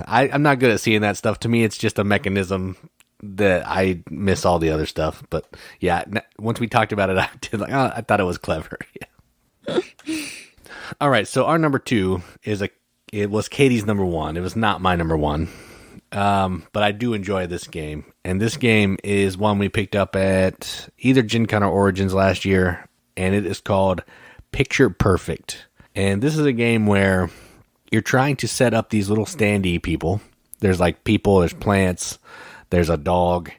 I'm not good at seeing that stuff. To me, it's just a mechanism that I miss all the other stuff. But yeah, once we talked about it, I did I thought it was clever. Yeah. All right, so our number 2 it was Katie's number 1. It was not my number 1. But I do enjoy this game. And this game is one we picked up at either Gen Con or Origins last year. And it is called Picture Perfect. And this is a game where you're trying to set up these little standee people. There's like people, there's plants, there's a dog.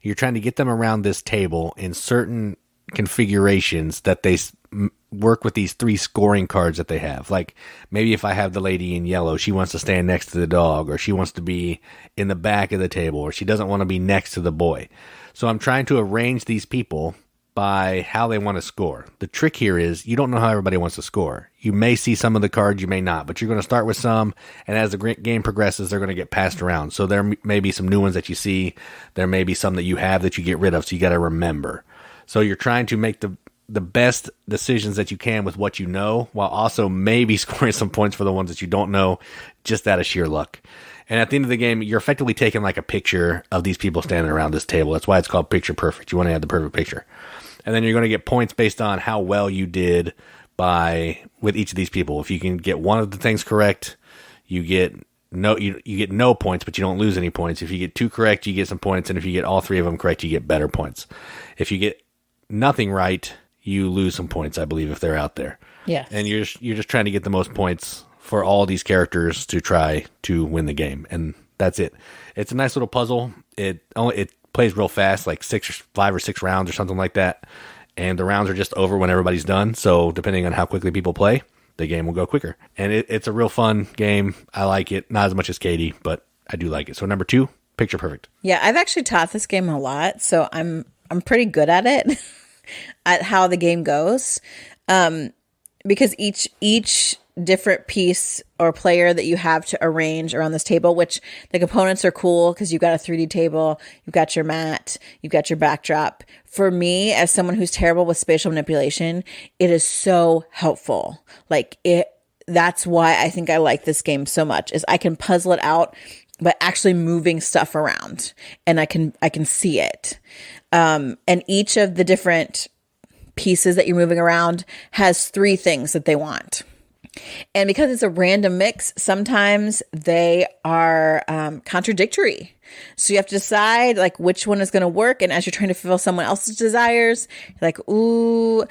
You're trying to get them around this table in certain configurations that they work with these 3 scoring cards that they have. Like maybe if I have the lady in yellow, she wants to stand next to the dog, or she wants to be in the back of the table, or she doesn't want to be next to the boy. So I'm trying to arrange these people by how they want to score. The trick here is you don't know how everybody wants to score. You may see some of the cards, you may not, but you're going to start with some, and as the game progresses, they're going to get passed around. So there may be some new ones that you see. There may be some that you have that you get rid of, so you got to remember. So you're trying to make the best decisions that you can with what you know, while also maybe scoring some points for the ones that you don't know, just out of sheer luck. And at the end of the game, you're effectively taking like a picture of these people standing around this table. That's why it's called Picture Perfect. You want to have the perfect picture. And then you're going to get points based on how well you did with each of these people. If you can get one of the things correct, you get no points, but you don't lose any points. If you get 2 correct, you get some points. And if you get all 3 of them correct, you get better points. If you get nothing right, you lose some points, I believe, if they're out there. Yeah. And you're just trying to get the most points for all these characters to try to win the game. And that's it. It's a nice little puzzle. It plays real fast, like 5 or 6 rounds or something like that. And the rounds are just over when everybody's done. So depending on how quickly people play, the game will go quicker. And it's a real fun game. I like it. Not as much as Katie, but I do like it. So number 2, Picture Perfect. Yeah, I've actually taught this game a lot, so I'm pretty good at it, at how the game goes. Because each different piece or player that you have to arrange around this table, which the components are cool because you've got a 3D table, you've got your mat, you've got your backdrop. For me, as someone who's terrible with spatial manipulation, it is so helpful. That's why I think I like this game so much, is I can puzzle it out by actually moving stuff around, and I can see it. And each of the different pieces that you're moving around has 3 things that they want. And because it's a random mix, sometimes they are contradictory. So you have to decide which one is going to work. And as you're trying to fulfill someone else's desires, you're like, ooh,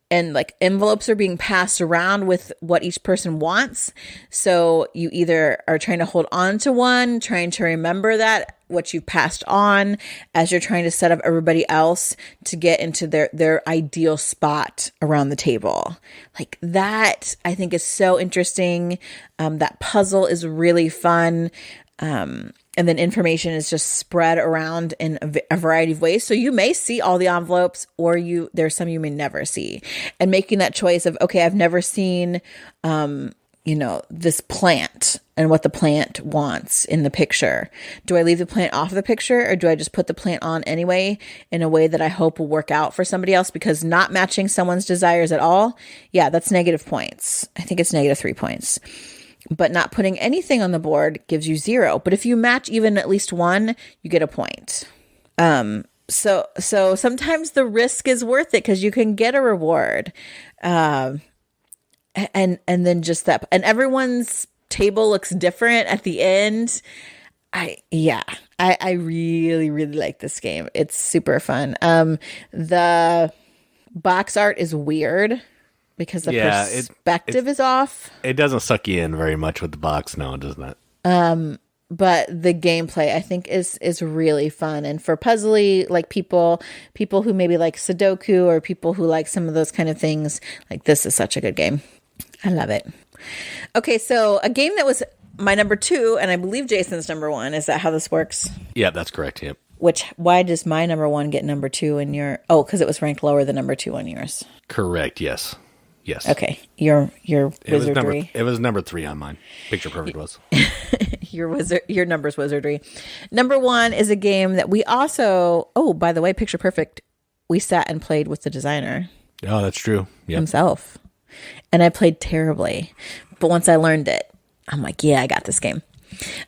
and envelopes are being passed around with what each person wants. So you either are trying to hold on to one, trying to remember that what you've passed on, as you're trying to set up everybody else to get into their ideal spot around the table. That I think is so interesting. That puzzle is really fun. And then information is just spread around in a variety of ways. So you may see all the envelopes, or there's some you may never see. And making that choice of, okay, I've never seen, this plant and what the plant wants in the picture. Do I leave the plant off the picture, or do I just put the plant on anyway in a way that I hope will work out for somebody else? Because not matching someone's desires at all, yeah, that's negative points. I think it's negative 3 points. But not putting anything on the board gives you 0. But if you match even at least 1, you get a point. So sometimes the risk is worth it because you can get a reward. And then just that, and everyone's table looks different at the end. I really, really like this game. It's super fun. The box art is weird, because the perspective is off. It doesn't suck you in very much with the box. No, it does not. But the gameplay, I think, is really fun. And for puzzly, people who maybe like Sudoku, or people who like some of those kind of things, this is such a good game. I love it. Okay, so a game that was my number 2, and I believe Jason's number 1. Is that how this works? Yeah, that's correct. Yep. Why does my number 1 get number 2 in your? Oh, because it was ranked lower than number 2 on yours. Correct. Yes. Okay. Your wizardry. It was number 3 on mine. Picture Perfect was. Your number's wizardry. Number 1 is a game that we also. Oh, by the way, Picture Perfect. We sat and played with the designer. Oh, that's true. Himself, and I played terribly, but once I learned it, I'm like, yeah, I got this game.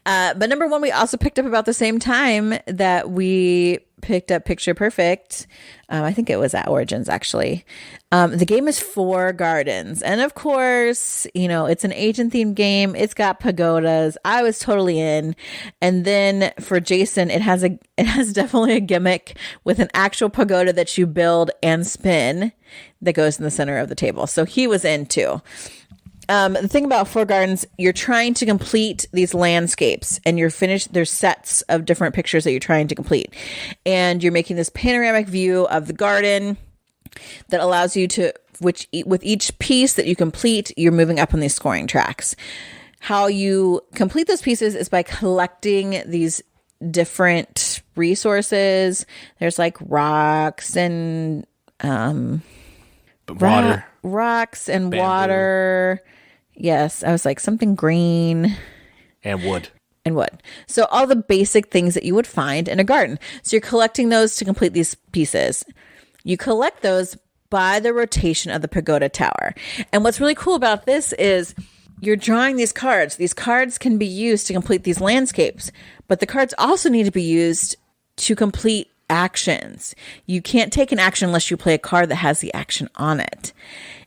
But number 1, we also picked up about the same time that we picked up Picture Perfect. I think it was at Origins, actually. The game is Four Gardens. And of course, it's an agent-themed game. It's got pagodas. I was totally in. And then for Jason, it has definitely a gimmick with an actual pagoda that you build and spin that goes in the center of the table. So he was in too. The thing about Four Gardens, you're trying to complete these landscapes and you're finished. There's sets of different pictures that you're trying to complete. And you're making this panoramic view of the garden that allows you to, with each piece that you complete, you're moving up on these scoring tracks. How you complete those pieces is by collecting these different resources. There's like rocks and, water. Rocks and bamboo. Water. Yes, I was like something green. And wood. So all the basic things that you would find in a garden. So you're collecting those to complete these pieces. You collect those by the rotation of the pagoda tower. And what's really cool about this is you're drawing these cards. These cards can be used to complete these landscapes, but the cards also need to be used to complete actions. You can't take an action unless you play a card that has the action on it.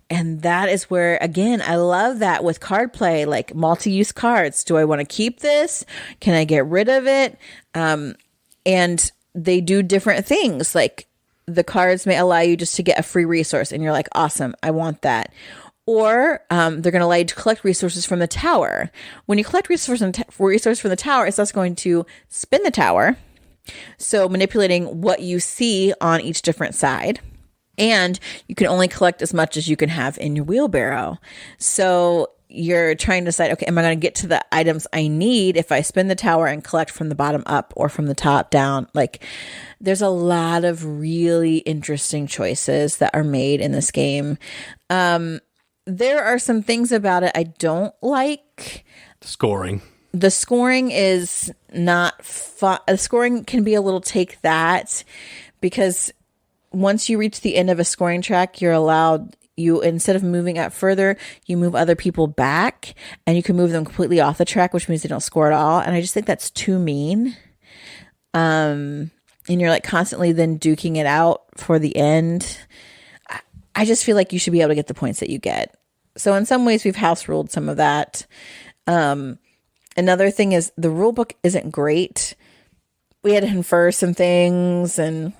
And that is where, again, I love that with card play, like multi-use cards. Do I want to keep this? Can I get rid of it? And they do different things. Like the cards may allow you just to get a free resource and you're like, awesome, I want that. Or they're going to allow you to collect resources from the tower. When you collect resources from the tower, it's also going to spin the tower. So manipulating what you see on each different side. And you can only collect as much as you can have in your wheelbarrow. So you're trying to decide, okay, am I going to get to the items I need if I spin the tower and collect from the bottom up or from the top down? Like there's a lot of really interesting choices that are made in this game. There are some things about it I don't like. Scoring. The scoring is not fun. The scoring can be a little take that because once you reach the end of a scoring track, instead of moving up further, you move other people back and you can move them completely off the track, which means they don't score at all. And I just think that's too mean. And you're like constantly then duking it out for the end. I just feel like you should be able to get the points that you get. So in some ways we've house ruled some of that. Another thing is the rule book isn't great. We had to infer some things and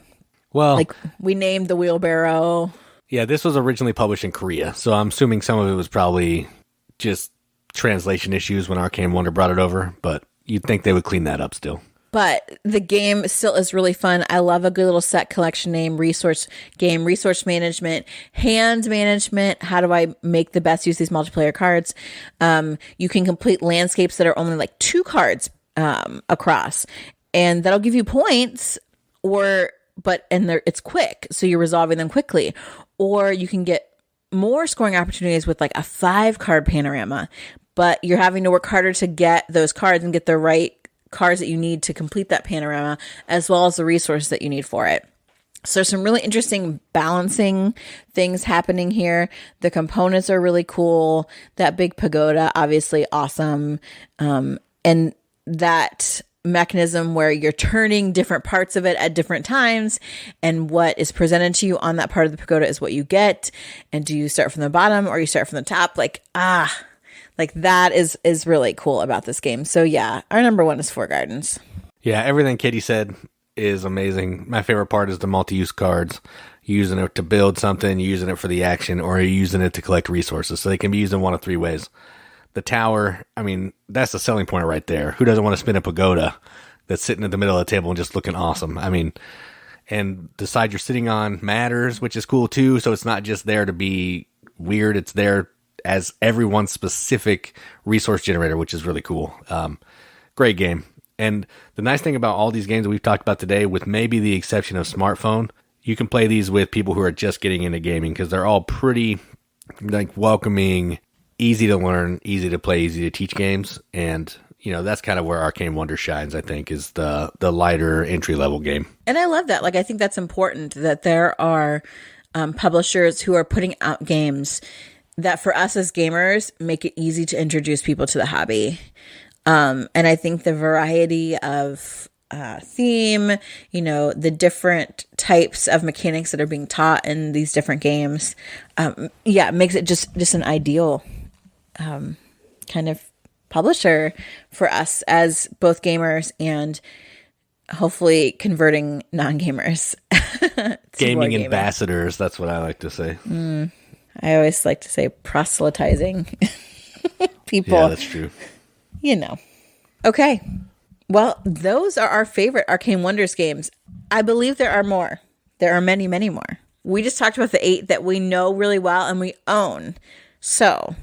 we named the wheelbarrow. Yeah, this was originally published in Korea, so I'm assuming some of it was probably just translation issues when Arcane Wonder brought it over, but you'd think they would clean that up still. But the game still is really fun. I love a good little set collection name, resource management, hand management. How do I make the best use of these multiplayer cards? You can complete landscapes that are only like 2 cards across, and that'll give you points. It's quick, so you're resolving them quickly. Or you can get more scoring opportunities with like a 5-card panorama, but you're having to work harder to get those cards and get the right cards that you need to complete that panorama, as well as the resources that you need for it. So there's some really interesting balancing things happening here. The components are really cool. That big pagoda, obviously awesome. And that mechanism where you're turning different parts of it at different times, and what is presented to you on that part of the pagoda is what you get. And do you start from the bottom or you start from the top? Like that is really cool about this game. So yeah, our number 1 is Four Gardens. Yeah, everything Katie said is amazing. My favorite part is the multi-use cards. You're using it to build something, you're using it for the action, or you're using it to collect resources. So they can be used in one of 3 ways. The tower, I mean, that's the selling point right there. Who doesn't want to spin a pagoda that's sitting in the middle of the table and just looking awesome? I mean, and the side you're sitting on matters, which is cool too. So it's not just there to be weird. It's there as everyone's specific resource generator, which is really cool. Great game. And the nice thing about all these games that we've talked about today, with maybe the exception of smartphone, you can play these with people who are just getting into gaming because they're all pretty like welcoming, easy to learn, easy to play, easy to teach games. And, you know, that's kind of where Arcane Wonder shines, I think, is the lighter entry-level game. And I love that. Like, I think that's important that there are publishers who are putting out games that for us as gamers make it easy to introduce people to the hobby. And I think the variety of theme, you know, the different types of mechanics that are being taught in these different games, it makes it just an ideal kind of publisher for us as both gamers and hopefully converting non-gamers. Gaming ambassadors, that's what I like to say. I always like to say proselytizing people. Yeah, that's true. You know. Okay. Well, those are our favorite Arcane Wonders games. I believe there are more. There are many, many more. We just talked about the 8 that we know really well and we own. So,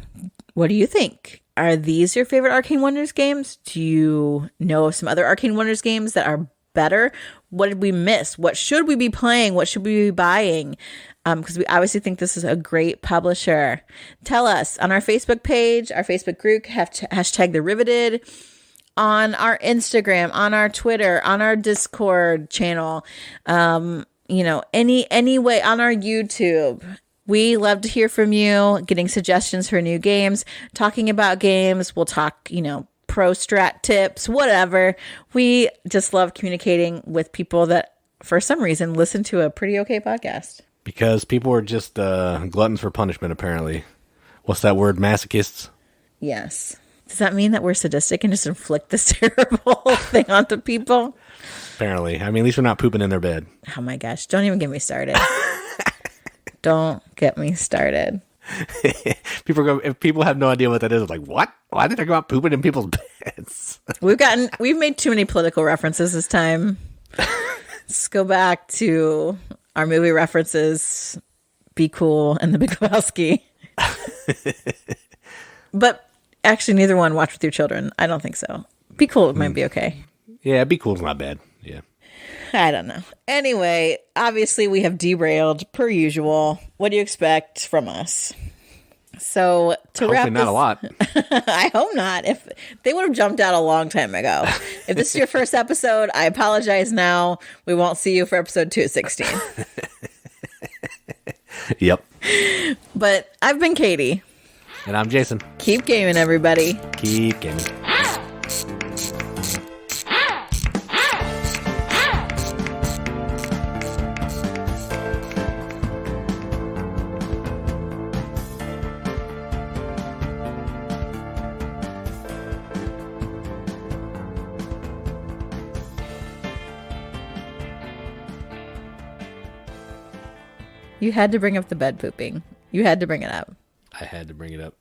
what do you think? Are these your favorite Arcane Wonders games? Do you know of some other Arcane Wonders games that are better? What did we miss? What should we be playing? What should we be buying? Because we obviously think this is a great publisher. Tell us on our Facebook page, our Facebook group, hashtag The Riveted, on our Instagram, on our Twitter, on our Discord channel, you know, any way on our YouTube. We love to hear from you, getting suggestions for new games, talking about games. We'll talk, you know, pro strat tips, whatever. We just love communicating with people that, for some reason, listen to a pretty okay podcast. Because people are just gluttons for punishment, apparently. What's that word? Masochists? Yes. Does that mean that we're sadistic and just inflict this terrible thing onto people? Apparently. I mean, at least we're not pooping in their bed. Oh my gosh. Don't even get me started. Don't get me started. If people have no idea what that is, it's like, what? Why did they go out pooping in people's beds? We've made too many political references this time. Let's go back to our movie references, Be Cool and The Big Lebowski. But actually, neither one watch with your children. I don't think so. Be Cool might be okay. Yeah, Be Cool's not bad. Yeah. I don't know. Anyway, obviously we have derailed per usual. What do you expect from us? So to wrap Hopefully not a lot. I hope not. If they would have jumped out a long time ago. If this is your first episode, I apologize now. We won't see you for episode 216. Yep. But I've been Katie. And I'm Jason. Keep gaming, everybody. Keep gaming. You had to bring up the bed pooping. You had to bring it up. I had to bring it up.